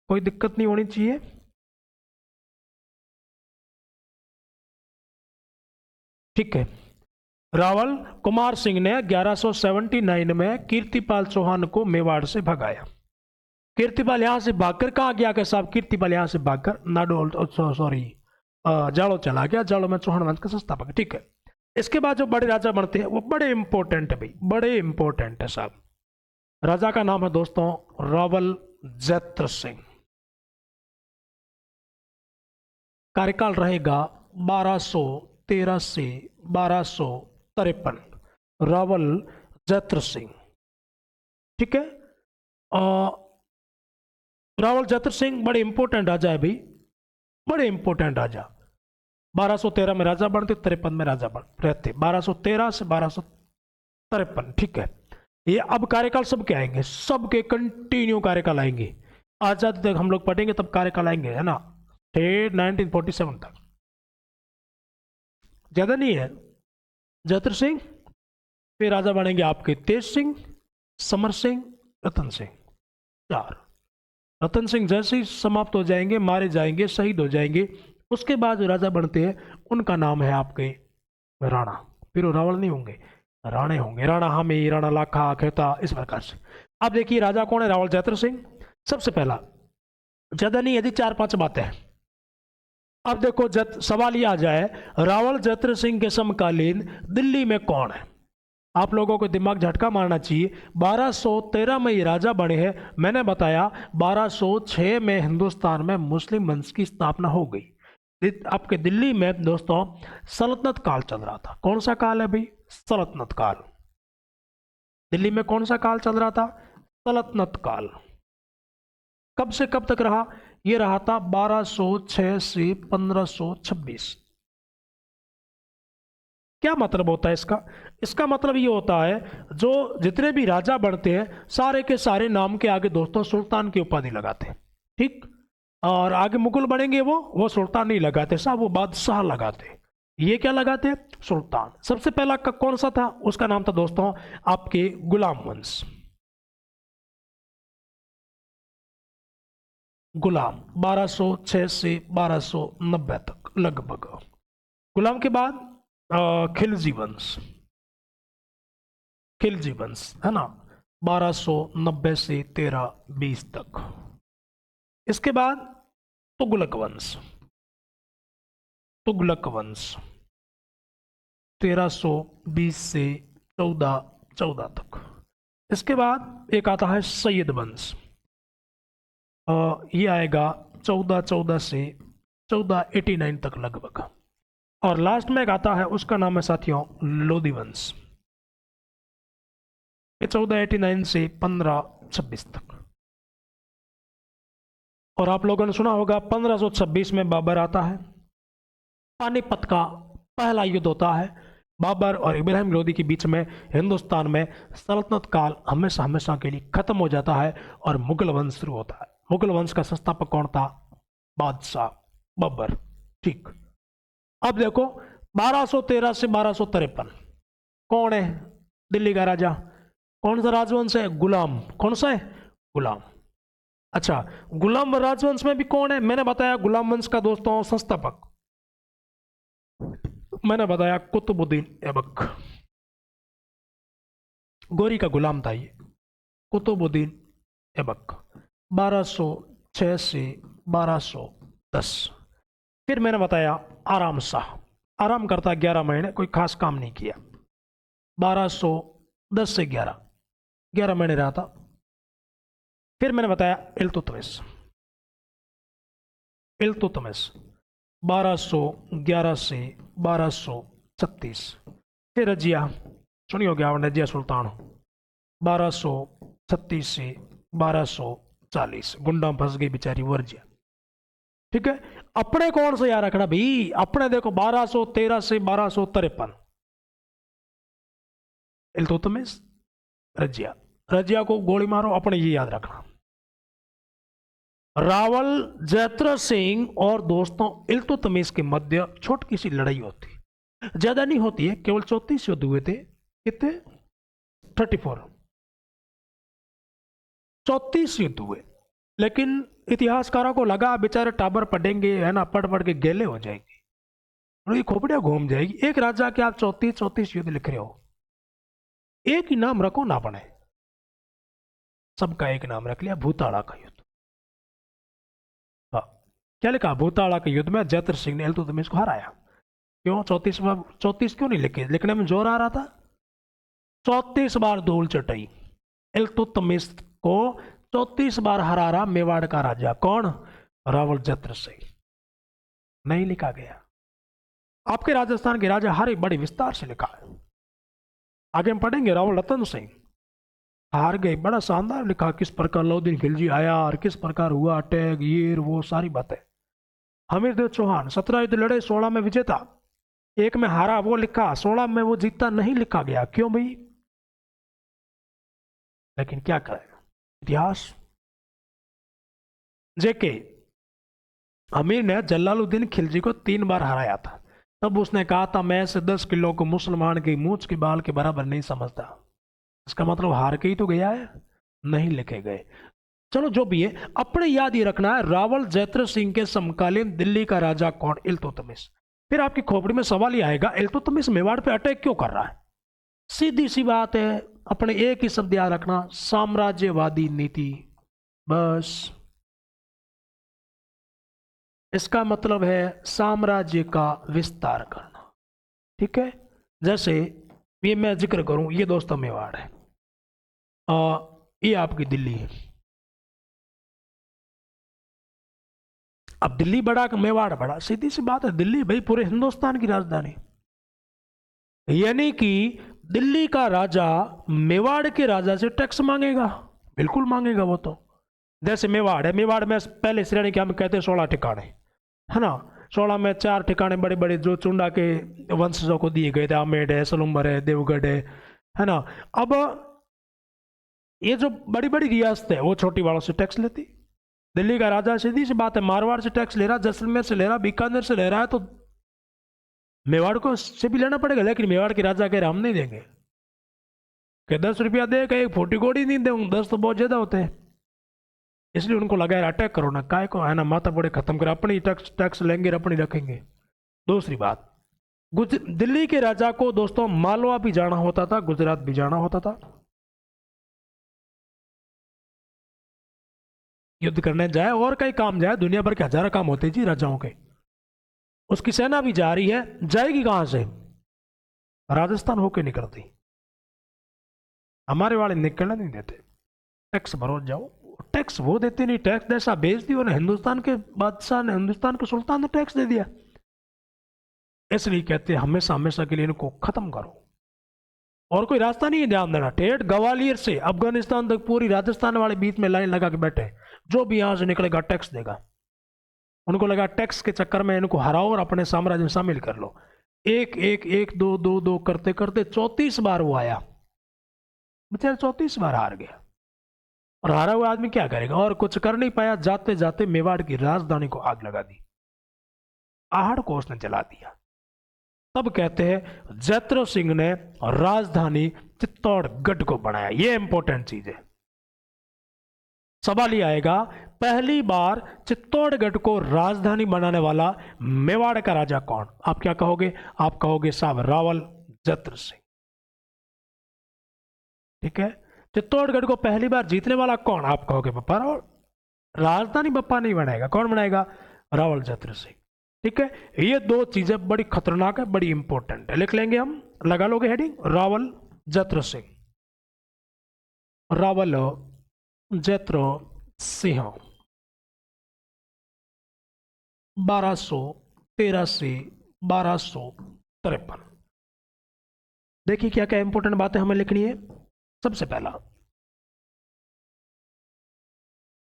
कोई दिक्कत नहीं होनी चाहिए। ठीक है, रावल कुमार सिंह ने 1179 में कीर्तिपाल चौहान को मेवाड़ से भगाया। कीर्तिपाल यहां से भागकर कहां गया? के साहब कीर्तिपाल यहां से भागकर नाडोल जालो चला गया। जालो में चौहान वंश का संस्थापक। ठीक है, इसके बाद जो बड़े राजा बनते हैं वो बड़े इंपॉर्टेंट है भाई, बड़े इंपॉर्टेंट है साहब। राजा का नाम है दोस्तों रावल जैत्र सिंह। कार्यकाल रहेगा 1213 से 1253, रावल जैत्र सिंह। ठीक है, रावल जैत्र सिंह बड़े इंपॉर्टेंट राजा है भाई, बड़े इंपॉर्टेंट राजा। 1213 में राजा बनते, 53 में राजा बन रहते, 1213 से 1253। ठीक है, ये अब कार्यकाल सबके आएंगे, सबके कंटिन्यू कार्यकाल आएंगे। आजादी तक हम लोग पढ़ेंगे तब कार्यकाल आएंगे, है ना, 1947 तक, ज्यादा नहीं है। जैत्र सिंह, फिर राजा बनेंगे आपके तेज सिंह, समर सिंह, रतन सिंह, 4। रतन सिंह जैसे ही समाप्त हो जाएंगे, मारे जाएंगे, शहीद हो जाएंगे, उसके बाद जो राजा बनते हैं उनका नाम है आपके राणा। फिर वो रावल नहीं होंगे, राणे होंगे, राणा हामी, राणा लाखा, खेता, इस प्रकार से। अब देखिए राजा कौन है, रावल जैत्र सिंह। सबसे पहला, ज्यादा नहीं, यदि 4-5 बातें हैं। अब देखो सवाल ये आ जाए, रावल जैत्र सिंह के समकालीन दिल्ली में कौन है? आप लोगों को दिमाग झटका मारना चाहिए। 1213 में ये राजा बने हैं, मैंने बताया 1206 में हिंदुस्तान में मुस्लिम वंश की स्थापना हो गई। आपके दिल्ली में दोस्तों सल्तनत काल चल रहा था। कौन सा काल है भाई? सल्तनत काल। दिल्ली में कौन सा काल चल रहा था? सल्तनत काल। कब से कब तक रहा? ये रहा था 1206 से 1526। क्या मतलब होता है इसका? इसका मतलब ये होता है, जो जितने भी राजा बनते हैं सारे के सारे नाम के आगे दोस्तों सुल्तान की उपाधि लगाते हैं। ठीक, और आगे मुगल बनेंगे वो सुल्तान नहीं लगाते साहब, वो बादशाह लगाते। ये क्या लगाते? सुल्तान। सबसे पहला कौन सा था? उसका नाम था दोस्तों आपके गुलाम वंश। गुलाम 1206 से 1290 तक लगभग। गुलाम के बाद खिलजी वंश, खिलजी वंश है ना, 1290 से 1320 तक। इसके बाद तुगलक वंश, तुगलक वंश 1320 से 1414 तक। इसके बाद एक आता है सैयद वंश, ये आएगा 1414 से 1489 तक लगभग। और लास्ट में एक आता है, उसका नाम है साथियों लोधी वंश, ये 1489 से 1526 तक। और आप लोगों ने सुना होगा 1526 में बाबर आता है, पानीपत का पहला युद्ध होता है। बाबर और इब्राहिम लोधी के बीच में हिंदुस्तान में सल्तनत काल हमेशा हमेशा के लिए खत्म हो जाता है और मुगल वंश शुरू होता है। मुगल वंश का संस्थापक कौन था? बादशाह बाबर। ठीक, अब देखो 1213 से 1253 कौन है दिल्ली का राजा? कौन सा राजवंश है? गुलाम। कौन सा है? गुलाम। अच्छा, गुलाम राजवंश में भी कौन है? मैंने बताया गुलाम वंश का दोस्तों संस्थापक, मैंने बताया कुतुबुद्दीन ऐबक। गोरी का गुलाम था ये, कुतुबुद्दीन ऐबक, 1206 से 1210। फिर मैंने बताया आराम शाह, आराम करता 11 महीने, कोई खास काम नहीं किया, 1210 से 11 महीने रहा था। फिर मैंने बताया इल्तुतमिश, इल्तुतमिश 1211 से 1236। फिर रजिया, सुनी होगी आपने, रजिया सुल्तान 1236 से 1240। गुंडा फंस गई बेचारी वर्जिया। ठीक है, अपने कौन सा याद रखना भाई? अपने देखो 1213 से 1253 इल्तुतमिश, रजिया। रजिया को गोली मारो, अपने ये याद रखना। रावल जैत्र सिंह और दोस्तों इल्तुतमिश के मध्य छोटी सी लड़ाई होती, ज्यादा नहीं होती है, केवल 34 युद्ध हुए थे। कितने? 34, 34 युद्ध हुए। लेकिन इतिहासकारों को लगा बेचारे टाबर पढ़ेंगे है ना, पढ़ पढ़ के गेले हो जाएंगे, उनकी खोपड़ियां घूम जाएगी। एक राजा के आप 34 युद्ध लिख रहे हो, एक ही नाम रखो ना बने, सबका एक नाम रख लिया, भूताड़ा का युद्ध। हाँ, क्या लिखा? भूताड़ा के युद्ध में जैत्र सिंह ने इल्तुतमिश को हराया। क्यों? 34 क्यों नहीं लिखे? लिखने में जोर आ रहा था। 34 बार धूल चटाई, इल्तुतमिश को 34 बार हरा रहा मेवाड़ का राजा। कौन? रावल जैत्र सिंह। नहीं लिखा गया। आपके राजस्थान के राजा हारे बड़े विस्तार से लिखा है। आगे हम पढ़ेंगे रावल रतन सिंह हार गए, बड़ा शानदार लिखा, किस प्रकार अलाउद्दीन खिलजी आया और किस प्रकार हुआ अटैक, ये वो सारी बातें। हमीरदेव चौहान 17 युद्ध लड़े, 16 में विजेता, 1 में हारा, वो लिखा, 16 में वो जीता नहीं लिखा गया, क्यों भाई? लेकिन क्या करें, इतिहास। जेके अमीर ने जलालुद्दीन खिलजी को 3 बार हराया था। तब उसने कहा था, मैं से 10 किलो को मुसलमान की मूंछ के बाल के बराबर नहीं समझता। इसका मतलब हार के ही तो गया है, नहीं लिखे गए। चलो जो भी है, अपने याद ये रखना है, रावल जैत्र सिंह के समकालीन दिल्ली का राजा कौन? इल्तुतमिश। फिर आपकी खोपड़ी में सवाल ये आएगा, इल्तुतमिश मेवाड़ पे अटैक क्यों कर रहा है? सीधी सी बात है, अपने एक ही शब्द याद रखना, साम्राज्यवादी नीति। बस इसका मतलब है साम्राज्य का विस्तार करना। ठीक है, जैसे ये मैं जिक्र करूं, ये दोस्तों मेवाड़ है, ये आपकी दिल्ली है। अब दिल्ली बड़ा कि मेवाड़ बड़ा? सीधी सी बात है, दिल्ली भाई पूरे हिंदुस्तान की राजधानी। यानी कि दिल्ली का राजा मेवाड़ के राजा से टैक्स मांगेगा, बिल्कुल मांगेगा वो तो। जैसे मेवाड़ है, मेवाड़ में पहले श्रेणी के हम कहते हैं 16 ठिकाने, है ना। 16 में 4 ठिकाने बड़े बड़े जो चुंडा के वंशजों को दिए गए थे, आमेर है, सलुम्बर है, देवगढ़ है ना। अब ये जो बड़ी बड़ी रियासत है वो छोटी वालों से टैक्स लेती। दिल्ली का राजा, सीधी सी बात है, मारवाड़ से टैक्स ले रहा, जैसलमेर से ले रहा, बीकानेर से ले रहा है, तो मेवाड़ को से भी लेना पड़ेगा। लेकिन मेवाड़ के राजा कह रहे हम नहीं देंगे, कि 10 रुपया दे, कि एक फोटी कोड़ी नहीं दूंगा, 10 तो बहुत ज्यादा होते हैं। इसलिए उनको लगा यार अटैक करो ना, काय को है ना, माता बड़े खत्म कर, अपनी टैक्स लेंगे, अपनी रखेंगे। दूसरी बात, दिल्ली के राजा को दोस्तों मालवा भी जाना होता था, गुजरात भी जाना होता था, युद्ध करने जाए और कई काम जाए, दुनिया भर के हजारों काम होते जी राजाओं के। उसकी सेना भी जा रही है, जाएगी कहां से? राजस्थान होके निकलती। हमारे वाले निकलने नहीं देते, टैक्स भरो जाओ। टैक्स वो देते नहीं, टैक्स जैसा बेच दिया ना, हिंदुस्तान के बादशाह ने, हिंदुस्तान के सुल्तान ने टैक्स दे दिया। इसलिए कहते हैं हमेशा हमेशा के लिए इनको खत्म करो, और कोई रास्ता नहीं है ध्यान देना। ठेठ ग्वालियर से अफगानिस्तान तक पूरी राजस्थान वाले बीच में लाइन लगा के बैठे, जो भी यहां से निकलेगा टैक्स देगा। उनको लगा टैक्स के चक्कर में इनको हराओ और अपने साम्राज्य में शामिल कर लो। एक एक एक दो दो दो करते करते 34 बार वो आया, बेचारा 34 बार हार गया। और हारा हुआ आदमी क्या करेगा, और कुछ कर नहीं पाया। जाते जाते मेवाड़ की राजधानी को आग लगा दी, आहड़ को उसने जला दिया। तब कहते हैं जैत्र सिंह ने राजधानी चित्तौड़गढ़ को बनाया। ये इंपॉर्टेंट चीज है, सवाल ये आएगा, पहली बार चित्तौड़गढ़ को राजधानी बनाने वाला मेवाड़ का राजा कौन? आप क्या कहोगे? आप कहोगे साहब रावल जैत्र सिंह। ठीक है, चित्तौड़गढ़ को पहली बार जीतने वाला कौन? आप कहोगे बप्पा रावल। राजधानी बप्पा नहीं बनाएगा, कौन बनाएगा? रावल जैत्र सिंह। ठीक है, ये दो चीजें बड़ी खतरनाक है, बड़ी इंपॉर्टेंट है, लिख लेंगे हम, लगा लोगे हेडिंग, रावल जैत्र सिंह। रावल जैत्र सिंह 1213 से 1253। देखिए क्या क्या इंपॉर्टेंट बातें हमें लिखनी है। सबसे पहला,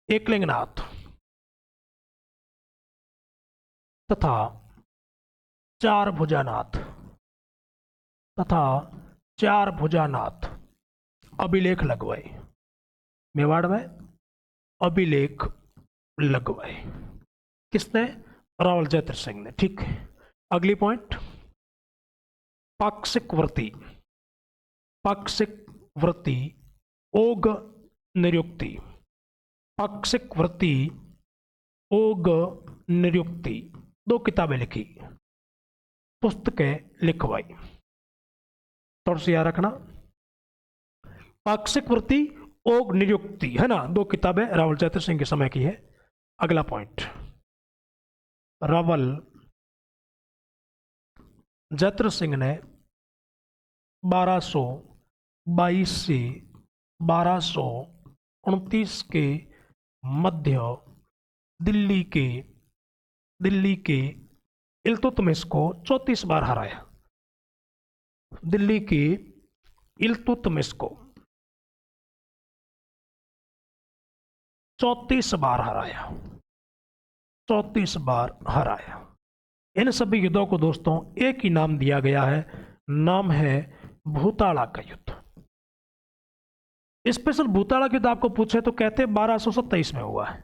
एकलिंगनाथ तथा चार भुजानाथ तथा चार भुजानाथ अभिलेख लगवाए, मेवाड़ में अभिलेख लगवाए। किसने? रावल जैत्र सिंह ने। ठीक है, अगली पॉइंट, पाक्षिक व्रती। पाक्षिक व्रती ओग निरुक्ति। पाक्षिक व्रती ओग निरुक्ति, 2 किताबें लिखी, पुस्तकें लिखवाई। थोड़ा सा याद रखना, पाक्षिक व्रती ओग निरुक्ति, है ना, 2 किताबें रावल जैत्र सिंह के समय की है। अगला पॉइंट, रावल जैत्र सिंह ने 1222 से 1229 के मध्य दिल्ली के इल्तुतमिश को 34 बार हराया। दिल्ली की इल्तुतमिश को 34 बार हराया, 34 बार हराया। इन सभी युद्धों को दोस्तों एक ही नाम दिया गया है, नाम है भूताड़ा का युद्ध। स्पेशल भूताड़ा युद्ध आपको पूछे तो कहते हैं 1227 में हुआ है।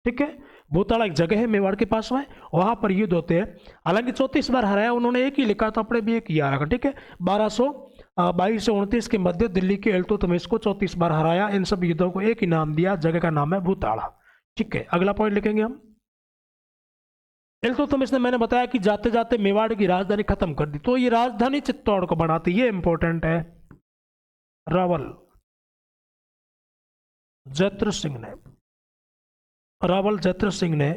ठीक है, भूताड़ा एक जगह है मेवाड़ के पास में, वहां पर युद्ध होते हैं। हालांकि 34 बार हराया, उन्होंने एक ही लिखा तो अपने भी एक ही आया। ठीक है, 1222 से 29 के मध्य दिल्ली के इल्तुतमिश को 34 बार हराया। इन सब युद्धों को एक ही नाम दिया, जगह का नाम है भूताड़ा। ठीक है, अगला पॉइंट लिखेंगे हम। इल्तुतमिश ने, मैंने बताया कि जाते जाते मेवाड़ की राजधानी खत्म कर दी, तो ये राजधानी चित्तौड़ को बनाती, ये इंपॉर्टेंट है। रावल जैत्र सिंह ने, रावल जैत्र सिंह ने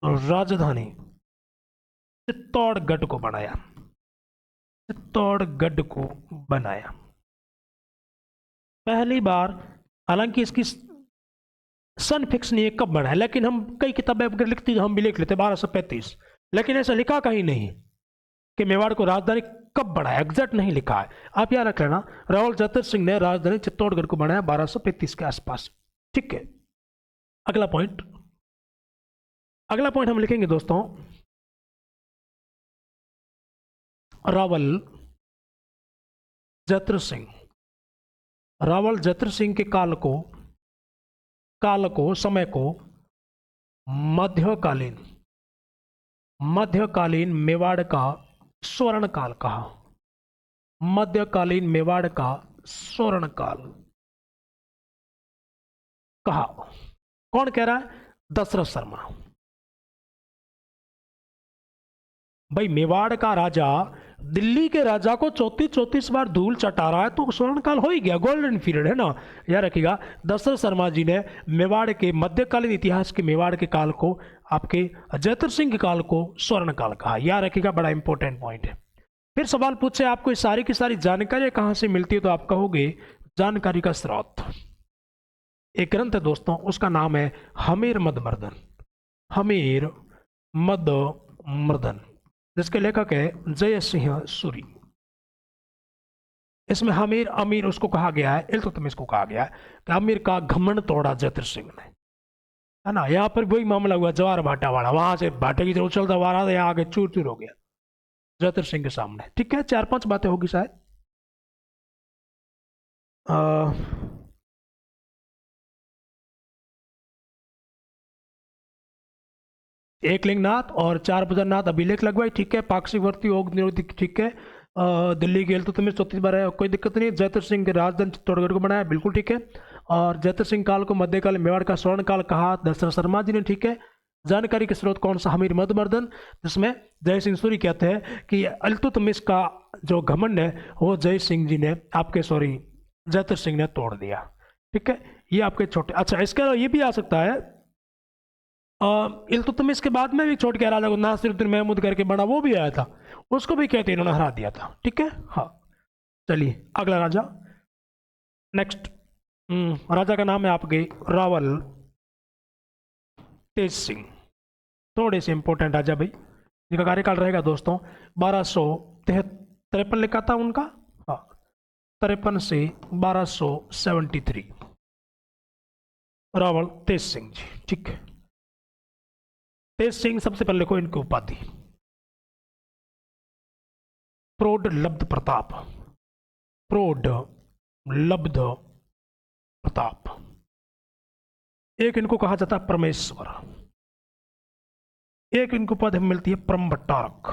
राजधानी चित्तौड़गढ़ को बनाया, चित्तौड़गढ़ को बनाया पहली बार। हालांकि इसकी सन फिक्स नहीं है कब बना है, लेकिन हम कई किताबें अगर लिखती हम भी लिख लेते 1235, लेकिन ऐसा लिखा कहीं नहीं कि मेवाड़ को राजधानी कब बनाया, एग्जैक्ट नहीं लिखा है। आप याद रख लेना, रावल जैत्र सिंह ने राजधानी चित्तौड़गढ़ को बनाया 1235 के आसपास। ठीक है, अगला पॉइंट, अगला पॉइंट हम लिखेंगे दोस्तों, रावल जैत्र सिंह, रावल जैत्र सिंह के काल को समय को मध्यकालीन, मध्यकालीन मेवाड़ का स्वर्ण काल कहा, मध्यकालीन मेवाड़ का स्वर्ण काल कहा। कौन कह रहा है? दशरथ शर्मा। भाई मेवाड़ का राजा दिल्ली के राजा को 34 बार धूल चटा रहा है, तो स्वर्ण काल हो ही गया, गोल्डन पीरियड है ना। याद रखिएगा, दशरथ शर्मा जी ने मेवाड़ के मध्यकालीन इतिहास के मेवाड़ के काल को, आपके जैत्र सिंह के काल को स्वर्ण काल कहा। याद रखिएगा, बड़ा इंपॉर्टेंट पॉइंट है। फिर सवाल पूछे आपको सारी की सारी जानकारी कहां से मिलती है, तो आप कहोगे जानकारी का स्रोत एक ग्रंथ है दोस्तों, उसका नाम है हमीर मदमर्दन, हमीर मदमर्दन, जिसके लेखक है जय सिंह सूरी। इसमें हमीर अमीर उसको कहा गया है, इल्तुतमिश को कहा गया है कि अमीर का घमंड तोड़ा जैत्र सिंह ने, है ना। यहाँ पर वही मामला हुआ जवार भाटा वाला, वहां से भाटे की तरह उछलता हुआ रहा था, यहाँ आगे चूर चूर हो गया जैत्र सिंह के सामने। ठीक है, 4-5 बातें होगी शायद। एक लिंगनाथ और 4 बद्रनाथ अभिलेख लगवाई। ठीक है, पाकसीवर्ती योग निरोधी। ठीक है, दिल्ली के इल्तुतमिश 34 बार है, कोई दिक्कत नहीं। जैत्र सिंह के राजधानी चित्तौड़गढ़ को बनाया, बिल्कुल ठीक है। और जैत्र सिंह काल को मध्यकाल मेवाड़ का स्वर्ण काल कहा दशरथ शर्मा जी ने। ठीक है, जानकारी के स्रोत कौन सा? हमीर मदमर्दन, जिसमें जय सिंह सूरी कहते हैं कि इल्तुतमिश का जो घमंड है वो जय सिंह जी ने, आपके सॉरी जैत्र सिंह ने तोड़ दिया। ठीक है, ये आपके छोटे। अच्छा, इसके अलावा ये भी आ सकता है, इल्तुतमिश के बाद में भी छोट के राजा को नासिरुद्दीन महमूद करके बना, वो भी आया था, उसको भी कहते इन्होंने हरा दिया था। ठीक है, हाँ चलिए अगला राजा नेक्स्ट। राजा का नाम है आपके रावल तेज सिंह। थोड़े से इंपॉर्टेंट राजा भाई, जिनका कार्यकाल रहेगा दोस्तों 1253 लिखा था उनका, हाँ 53 से 1273, रावल तेज सिंह जी। ठीक है, तेज सिंह सबसे पहले लिखो इनकी उपाधि, प्रौढ़ लब्ध प्रताप, प्रौढ़ लब्ध प्रताप। एक इनको कहा जाता है परमेश्वर, एक इनको पद मिलती है परम भट्टारक,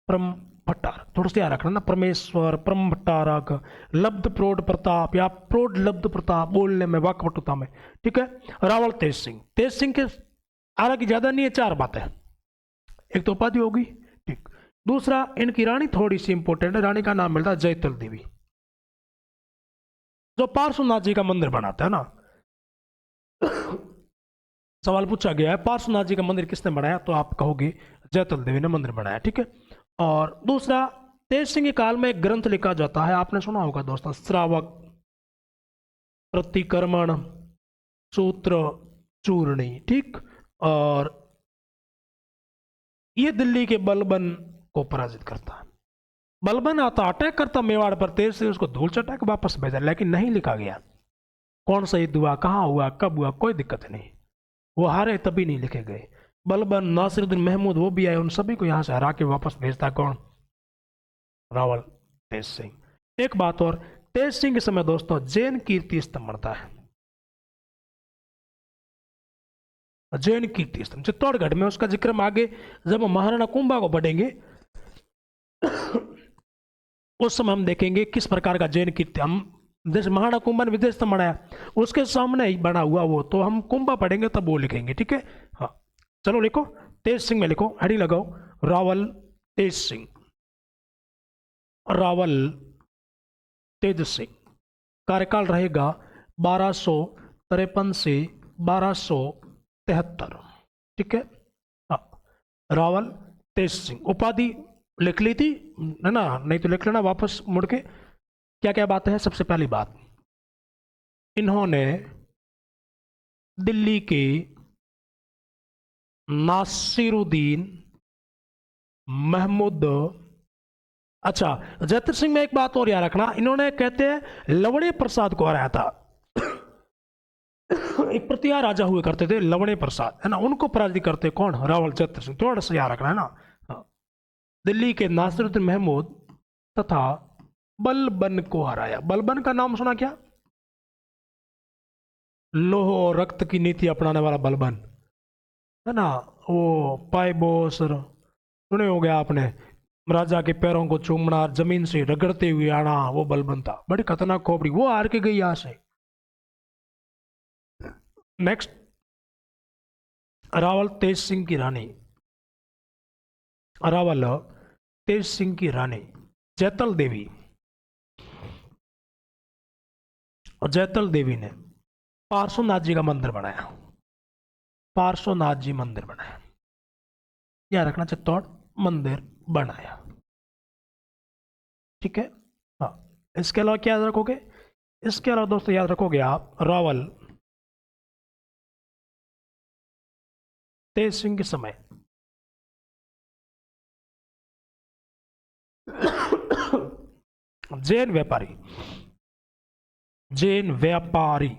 परम भट्टारक। थोड़ा सा याद रखना ना, परमेश्वर, परम भट्टारक, लब्ध प्रौढ़ प्रताप या प्रौढ़ लब्ध प्रताप, बोलने में वाक्पटुता में। ठीक है, रावल तेज सिंह। तेज सिंह के आरा की ज्यादा नहीं है, 4 बातें। एक तो उपाधि होगी, ठीक। दूसरा, इनकी रानी थोड़ी सी इंपॉर्टेंट है, रानी का नाम मिलता है जयतल देवी, जो पार्श्वनाथ जी का मंदिर बनाता है ना। सवाल पूछा गया है पार्श्वनाथ जी का मंदिर किसने बनाया, तो आप कहोगे जयतल देवी ने मंदिर बनाया। ठीक है, और दूसरा, तेज सिंह के काल में एक ग्रंथ लिखा जाता है, आपने सुना होगा दोस्तों, श्रावक प्रतिक्रमण सूत्र चूर्णी। ठीक, और ये दिल्ली के बलबन को पराजित करता है। बलबन आता, अटैक करता मेवाड़ पर, तेज से उसको धूल चटा के वापस भेजा, लेकिन नहीं लिखा गया कौन सा युद्ध हुआ, कहाँ हुआ, कब हुआ, कोई दिक्कत नहीं। वो हारे तभी नहीं लिखे गए। बलबन, नासिरुद्दीन महमूद वो भी आए, उन सभी को यहाँ से हरा के वापस भेजता कौन? रावल तेज सिंह। एक बात और, तेज सिंह के समय दोस्तों जैन कीर्ति स्तंभ बनता है। जैन कीर्ति स्तंभ चित्तौड़गढ़ में, उसका जिक्र हम आगे जब महाराणा कुंभा को पढ़ेंगे उस समय हम देखेंगे किस प्रकार का जैन कीर्ति, हम जैसे महाराणा कुंभा ने विजय स्तंभ बनाया उसके सामने ही बना हुआ वो, तो हम कुंभा पढ़ेंगे तब वो लिखेंगे, ठीक है। हाँ चलो लिखो, तेज सिंह में लिखो, हेडिंग लगाओ, रावल तेज सिंह, रावल तेज सिंह। कार्यकाल रहेगा 1253 से 1273, ठीक है। हाँ, रावल तेज सिंह। उपाधि लिख ली थी है ना, नहीं तो लिख लेना वापस मुड़ के। क्या क्या बात है? सबसे पहली बात, इन्होंने दिल्ली के नासिरुद्दीन महमूद, अच्छा जयत्र सिंह में एक बात और याद रखना, इन्होंने कहते हैं लवणे प्रसाद को हराया था। एक प्रतिहार राजा हुए करते थे लवणे प्रसाद, है ना, उनको पराजित करते कौन? रावल जयत्र सिंह। थोड़ा सा याद रखना है ना। दिल्ली के नासिरुद्दीन महमूद तथा बलबन को हराया। बलबन का नाम सुना क्या? लोह और रक्त की नीति अपनाने वाला बलबन, है ना, वो पाइबोस सुने हो गया आपने, राजा के पैरों को चूमना, जमीन से रगड़ते हुए आना, वो बलबन था। बड़ी खतरनाक खोपड़ी, वो हार के गई यहां से। नेक्स्ट, रावल तेज सिंह की रानी, रावल तेज सिंह की रानी जैतल देवी, और जैतल देवी ने पार्श्वनाथ जी का मंदिर बनाया, पार्श्वनाथ जी मंदिर बनाया, याद रखना, चित्तौड़ मंदिर बनाया, ठीक है। हाँ, इसके अलावा क्या याद रखोगे? इसके अलावा दोस्तों याद रखोगे आप, रावल तेज सिंह के समय जैन व्यापारी, जैन व्यापारी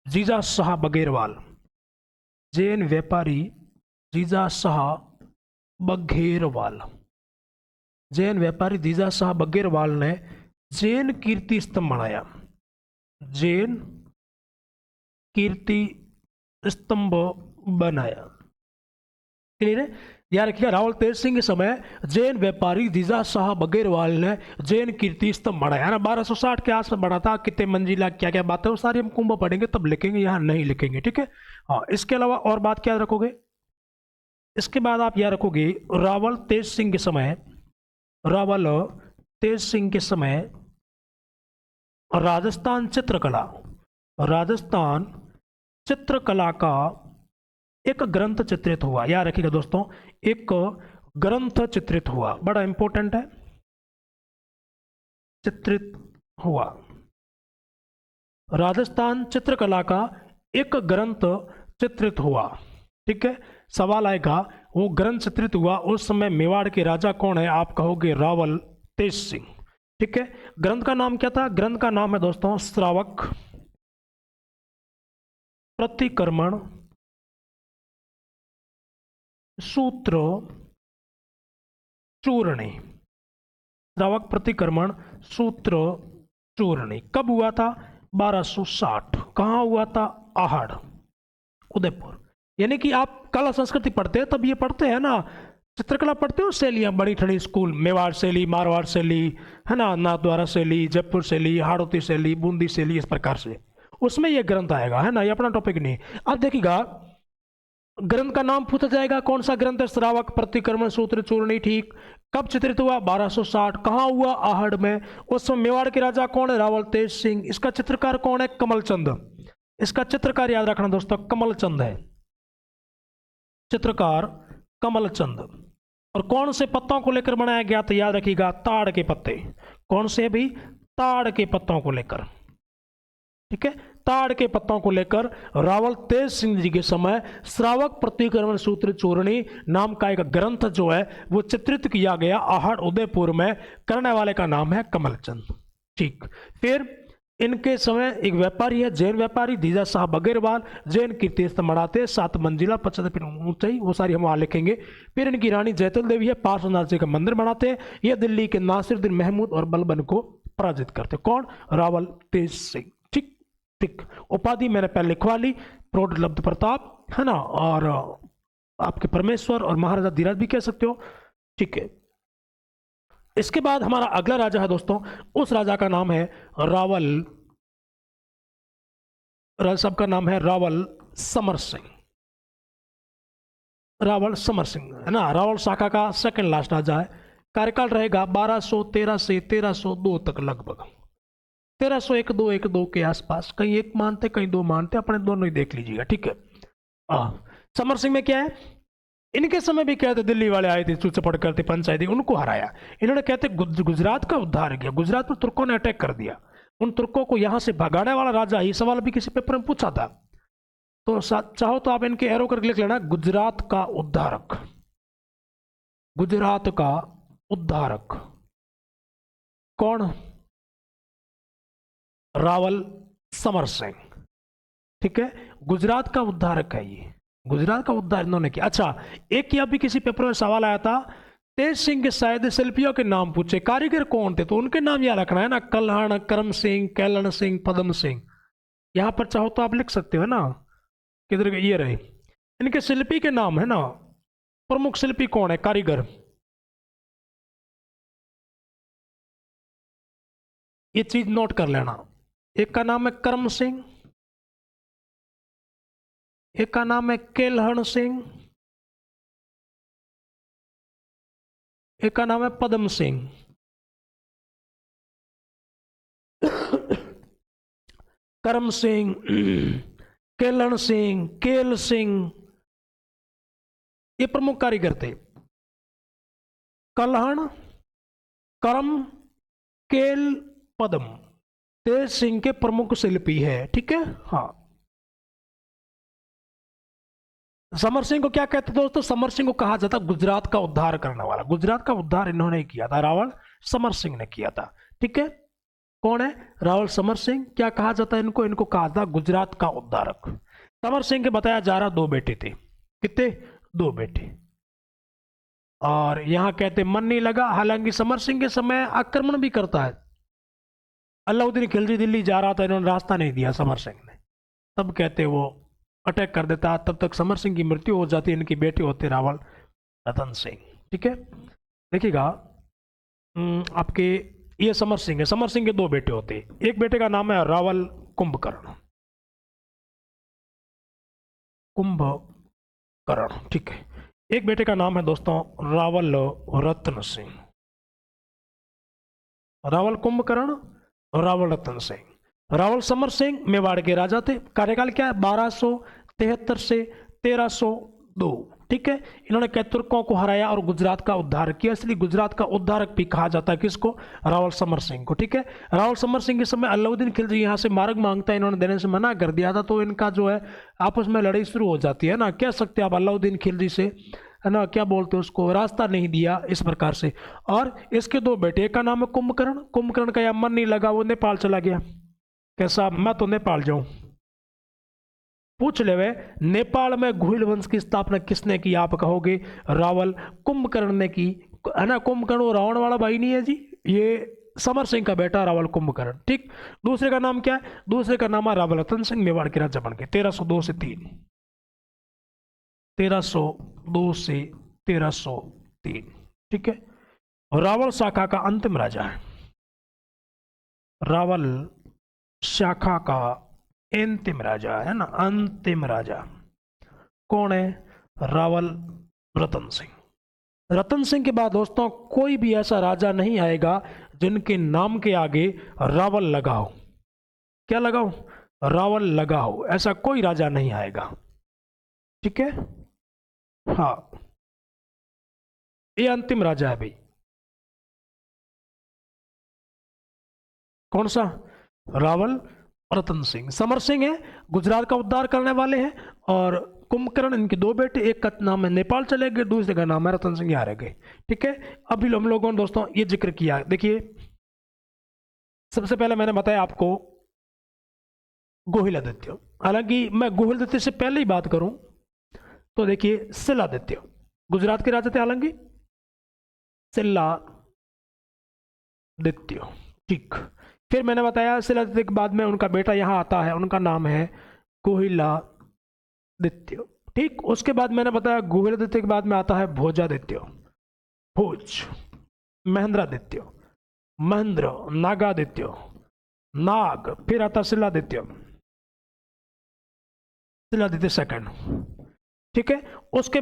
जीजा शाह बघेरवाल, जैन व्यापारी जीजा शाह बघेरवाल, जैन व्यापारी जीजा शाह बघेरवाल ने जैन कीर्ति स्तंभ बनाया, जैन कीर्ति स्तंभ बनाया। क्लियर है? याद रखिएगा, रावल तेज सिंह के समय जैन व्यापारी जीजा शाह बघेरवाल ने जैन कीर्ति स्तंभ बनाया ना, 1260 के आसपास बना था। कितने मंजिला, क्या क्या बात है, वो सारी हम कुंभ पढ़ेंगे तब लिखेंगे, यहाँ नहीं लिखेंगे, ठीक है। हाँ, इसके अलावा और बात क्या रखोगे? इसके बाद आप याद रखोगे, रावल तेज सिंह के समय, रावल तेज सिंह के समय राजस्थान चित्रकला, राजस्थान चित्रकला का एक ग्रंथ चित्रित हुआ। याद रखिएगा दोस्तों, एक ग्रंथ चित्रित हुआ, बड़ा इंपॉर्टेंट है, चित्रित हुआ। राजस्थान चित्रकला का एक ग्रंथ चित्रित हुआ, ठीक है। सवाल आएगा वो ग्रंथ चित्रित हुआ उस समय मेवाड़ के राजा कौन है? आप कहोगे रावल तेज सिंह, ठीक है। ग्रंथ का नाम क्या था? ग्रंथ का नाम है दोस्तों श्रावक प्रतिक्रमण सूत्र चूर्णी, श्रावक प्रतिक्रमण सूत्र चूर्णी। कब हुआ था? 1260। कहाँ हुआ था? आहड़, उदयपुर। यानी कि आप कला संस्कृति पढ़ते हैं तब ये पढ़ते हैं ना, चित्रकला पढ़ते हो, शैलियाँ बड़ी ठड़ी स्कूल, मेवाड़ शैली, मारवाड़ शैली, है ना, नाथद्वारा शैली, जयपुर शैली, हाड़ौती शैली, बूंदी शैली, इस प्रकार से उसमें ये ग्रंथ आएगा, है ना, ये अपना टॉपिक नहीं। अब देखिएगा, ग्रंथ का नाम पूछा जाएगा, कौन सा ग्रंथ है? श्रावक प्रतिक्रमण सूत्र चूर्णी, ठीक। कब चित्रित हुआ? 1260। कहाँ हुआ? आहड़ में। उस समय मेवाड़ के राजा कौन है? रावल तेज सिंह। इसका चित्रकार कौन है? कमलचंद। इसका चित्रकार याद रखना दोस्तों, कमलचंद है, चित्रकार कमलचंद। और कौन से पत्तों को लेकर बनाया गया? तो याद रखिएगा, ताड़ के पत्ते। कौन से भी? ताड़ के पत्तों को लेकर, ठीक है। ताड़ के पत्तों को लेकर रावल तेज सिंह जी के समय श्रावक प्रतिक्रमण सूत्र चूर्णी नाम का एक ग्रंथ जो है वो चित्रित किया गया आहड़ उदयपुर में। करने वाले का नाम है कमलचंद। ठीक, फिर इनके समय एक व्यापारी है, जैन व्यापारी दीजा साहब अग्रवाल, जैन कीर्तिस्तंभ बनाते, 7 मंजिला 75 फीट ऊंचाई, वो सारी हम वहां लिखेंगे। फिर इनकी रानी जैतल देवी है, पार्श्वनाथ जी का मंदिर बनाते हैं। ये दिल्ली के नासिरुद्दीन महमूद और बलबन को पराजित करते। कौन? रावल तेज सिंह। ठीक ठीक, उपाधि मैंने पहले लिखवा ली, प्रौढ़ लब्ध प्रताप है ना, और आपके परमेश्वर और महाराजा धीरज भी कह सकते हो। ठीक है, इसके बाद हमारा अगला राजा है दोस्तों, उस राजा का नाम है रावल, राजा साहब का नाम है रावल समर सिंह। रावल समर सिंह है ना, रावल शाखा का सेकंड लास्ट राजा है। कार्यकाल रहेगा 1213 से 1302 तक लगभग, 1301-2 के आसपास। कहीं एक मानते कहीं दो मानते, अपने दोनों ही देख लीजिएगा। ठीक है, समर सिंह में क्या है, इनके समय भी कहते दिल्ली वाले आए थे, चुचपड़ करते पंचायती, उनको हराया। इन्होंने कहते गुजरात का उद्धार किया, गुजरात पर तुर्कों ने अटैक कर दिया, उन तुर्कों को यहां से भगाने वाला राजा। ये सवाल भी किसी पेपर में पूछा था, तो चाहो तो आप इनके एरो करके लिख लेना, गुजरात का उद्धारक, गुजरात का उद्धारक कौन? रावल समर सिंह। ठीक है, गुजरात का उद्धारक है ये, गुजरात का उद्धार इन्होंने किया। अच्छा, एक या भी किसी पेपर में सवाल आया था, तेज सिंह के शायद शिल्पियों के नाम पूछे, कारीगर कौन थे, तो उनके नाम याद रखना है ना, कल्हण, करम सिंह, कैलन सिंह, पदम सिंह। यहां पर चाहो तो आप लिख सकते हो ना, किधर ये रहे इनके शिल्पी के नाम है ना, प्रमुख शिल्पी कौन है, कारीगर। ये चीज नोट कर लेना, एक का नाम है करम सिंह, एक का नाम है केलहण सिंह, एक का नाम है पदम सिंह। करम सिंह, केलहण सिंह, केल सिंह, ये प्रमुख कारीगर थे। कल्हण, करम, केल, पदम तेज सिंह के प्रमुख शिल्पी है। ठीक है, हाँ। समर सिंह को क्या कहते थे दोस्तों? समर सिंह को कहा जाता गुजरात का उद्धार करने वाला, गुजरात का उद्धार इन्होंने किया था, रावल समर सिंह ने किया था। ठीक है, कौन है? रावल समर सिंह। क्या कहा जाता है इनको? इनको कहा था गुजरात का उद्धारक। समर सिंह के बताया जा रहा 2 बेटे थे, कितने? 2 बेटे। और यहां कहते मन नहीं लगा, हालांकि समर सिंह के समय आक्रमण भी करता है। अलाउद्दीन खिलजी दिल्ली जा रहा था, इन्होंने रास्ता नहीं दिया समर सिंह ने, तब कहते वो अटैक कर देता, तब तक समर सिंह की मृत्यु हो जाती, इनकी बेटी होते रावल रतन सिंह। ठीक है, देखिएगा आपके ये समर सिंह है, समर सिंह के 2 बेटे होते, एक बेटे का नाम है रावल कुंभकर्ण, कुंभकर्ण। ठीक है, एक बेटे का नाम है दोस्तों रावल रतन सिंह, रावल कुंभकर्ण और रावल रतन सिंह। रावल समर सिंह मेवाड़ के राजा थे। कार्यकाल क्या है? 1273 से 1302। ठीक है, इन्होंने क्या तुर्कों को हराया और गुजरात का उद्धार किया, इसलिए गुजरात का उद्धारक भी कहा जाता है किसको? रावल समर सिंह को। ठीक है, रावल समर सिंह के समय अलाउद्दीन खिलजी यहाँ से मार्ग मांगता है, इन्होंने देने से मना कर दिया था, तो इनका जो है आपस में लड़ाई शुरू हो जाती है ना, कह सकते हैं आप अलाउद्दीन खिलजी से, है ना, क्या बोलते हैं उसको, रास्ता नहीं दिया इस प्रकार से। और इसके 2 बेटे, एक का नाम है कुंभकर्ण, कुंभकर्ण का यह मन नहीं लगा, वो नेपाल चला गया। कैसा? मैं तो नेपाल जाऊं। पूछ ले वे, नेपाल में घुइल वंश की स्थापना किसने की? आप कहोगे रावल कुंभकर्ण ने की, है ना। कुंभकर्ण वो रावण वाला भाई नहीं है जी, ये समर सिंह का बेटा रावल कुंभकर्ण। ठीक, दूसरे का नाम क्या है? दूसरे का नाम है रावल रतन सिंह, मेवाड़ के राजा बन गए 1302 से 3, 1302 से 1303। ठीक है, रावल शाखा का अंतिम राजा है, रावल शाखा का अंतिम राजा है ना, अंतिम राजा कौन है? रावल रतन सिंह। रतन सिंह के बाद दोस्तों कोई भी ऐसा राजा नहीं आएगा जिनके नाम के आगे रावल लगा हो। क्या लगा हो? रावल लगा हो, ऐसा कोई राजा नहीं आएगा। ठीक है, हाँ, ये अंतिम राजा है भाई। कौन सा? रावल रतन सिंह। समर सिंह है गुजरात का उद्धार करने वाले हैं, और कुंभकर्ण इनके दो बेटे, एक का नाम है नेपाल चले गए, दूसरे का नाम है रतन सिंह यहाँ रह गए। ठीक है, अभी हम लोगों ने दोस्तों ये जिक्र किया। देखिए सबसे पहले मैंने बताया आपको गोहिलादित्य, हालांकि मैं गोहिलादित्य से पहले ही बात करूं तो देखिए शिलादित्य गुजरात के राजा थे, हालांकि शिलादित्य। ठीक, फिर मैंने बताया शिलादित्य के बाद में उनका बेटा यहाँ आता है, उनका नाम है गोहिलादित्य। ठीक, उसके बाद मैंने बताया गोहिलादित्य के बाद में आता है भोजादित्य, भोज, महेंद्रादित्य, महेंद्र, नागादित्य, नाग, फिर आता शिलादित्य, शिलादित्य सेकंड। ठीक है, उसके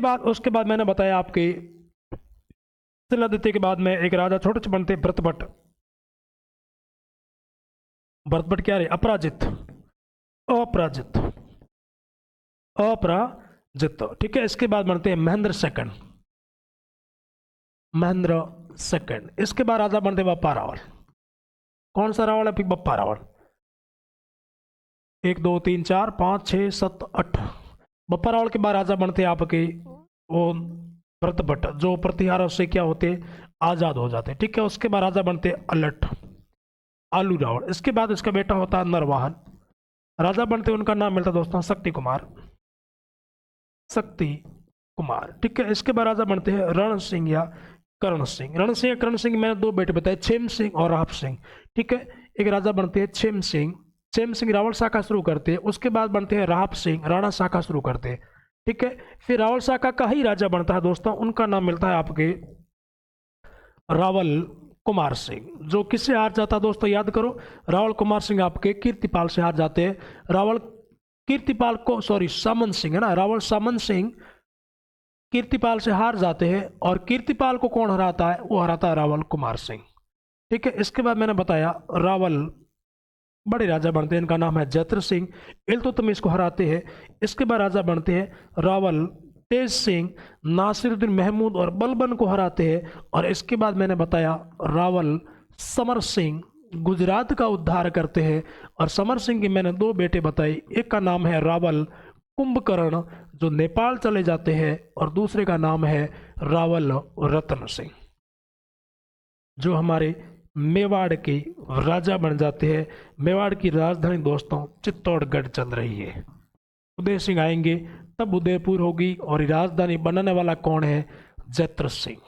बाद मैंने बताया आपके शिलादित्य के बाद में एक राजा छोटे से बनते भरतभट्ट, भरतभट्ट क्या रहे, अपराजित, अपराजित, अपराजित। ठीक है, इसके बाद बनते हैं महेंद्र सेकंड, महेंद्र सेकंड। इसके बाद राजा बनते बप्पा रावल। कौन सा रावल है, बप्पा रावल। 1 2 3 4 5 6 7 8। बप्पा रावल के बाद राजा बनते आपके वो भरतभट्ट, जो प्रतिहारों से क्या होते आजाद हो जाते। ठीक है, उसके बाद राजा बनते अलट, आलू रावल। इसके बाद इसका बेटा होता है नरवाहन, राजा बनते उनका नाम मिलता दोस्तों शक्ति कुमार, शक्ति कुमार। ठीक है, इसके बाद राजा बनते हैं रण सिंह या करण सिंह। रण सिंह या करण सिंह मैंने दो बेटे बताए, छेम सिंह और राहप सिंह। ठीक है, एक राजा बनते हैं छेम सिंह, छेम सिंह रावल शाखा शुरू करते हैं, उसके बाद बनते हैं राहप सिंह, राणा शाखा शुरू करते हैं। ठीक है, फिर रावल शाखा का ही राजा बनता है दोस्तों, उनका नाम मिलता है आपके रावल कुमार सिंह। जो किससे हार जाता है दोस्तों, याद करो, रावल कुमार सिंह आपके कीर्तिपाल से हार जाते हैं। रावल कीर्तिपाल को, सॉरी सामंत सिंह है ना, रावल सामंत सिंह कीर्तिपाल से हार जाते हैं, और कीर्तिपाल को कौन हराता है, वो हराता है रावल कुमार सिंह। ठीक है, इसके बाद मैंने बताया रावल बड़े राजा बनते हैं, इनका नाम है जयत्र सिंह, इल्तुतमिश को हराते हैं। इसके बाद राजा बनते हैं रावल तेज सिंह, नासिरुद्दीन महमूद और बलबन को हराते हैं। और इसके बाद मैंने बताया रावल समर सिंह गुजरात का उद्धार करते हैं, और समर सिंह के मैंने दो बेटे बताए, एक का नाम है रावल कुंभकर्ण जो नेपाल चले जाते हैं, और दूसरे का नाम है रावल रतन सिंह जो हमारे मेवाड़ के राजा बन जाते हैं। मेवाड़ की राजधानी दोस्तों चित्तौड़गढ़ चल रही है। उदय सिंह आएंगे तब उदयपुर होगी, और राजधानी बनाने वाला कौन है, जयत्र सिंह।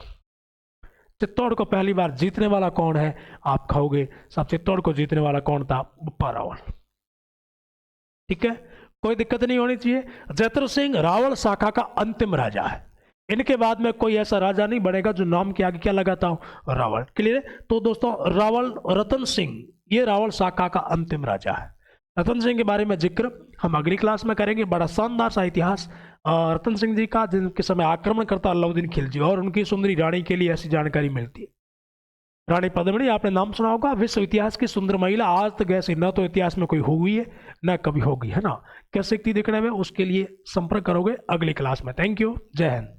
चित्तौड़ को पहली बार जीतने वाला कौन है, आप खाओगे सब, चित्तौड़ को जीतने वाला कौन था, बप्पा रावल। ठीक है, कोई दिक्कत नहीं होनी चाहिए। जयत्र सिंह रावल शाखा का अंतिम राजा है, इनके बाद में कोई ऐसा राजा नहीं बनेगा जो नाम के आगे क्या लगाता हो, रावल। क्लियर है, तो दोस्तों रावल रतन सिंह ये रावल शाखा का अंतिम राजा है। रतन सिंह के बारे में जिक्र हम अगली क्लास में करेंगे। बड़ा शानदार सा इतिहास रतन सिंह जी का, जिनके समय आक्रमण करता अलाउद्दीन खिलजी, और उनकी सुंदरी रानी के लिए ऐसी जानकारी मिलती है। रानी पद्मिनी आपने नाम सुना होगा, विश्व इतिहास की सुंदर महिला, आज तक ऐसी न तो इतिहास में कोई हुई है न कभी होगी, है ना। कैसे दिखने में, उसके लिए संपर्क करोगे अगली क्लास में। थैंक यू, जय हिंद।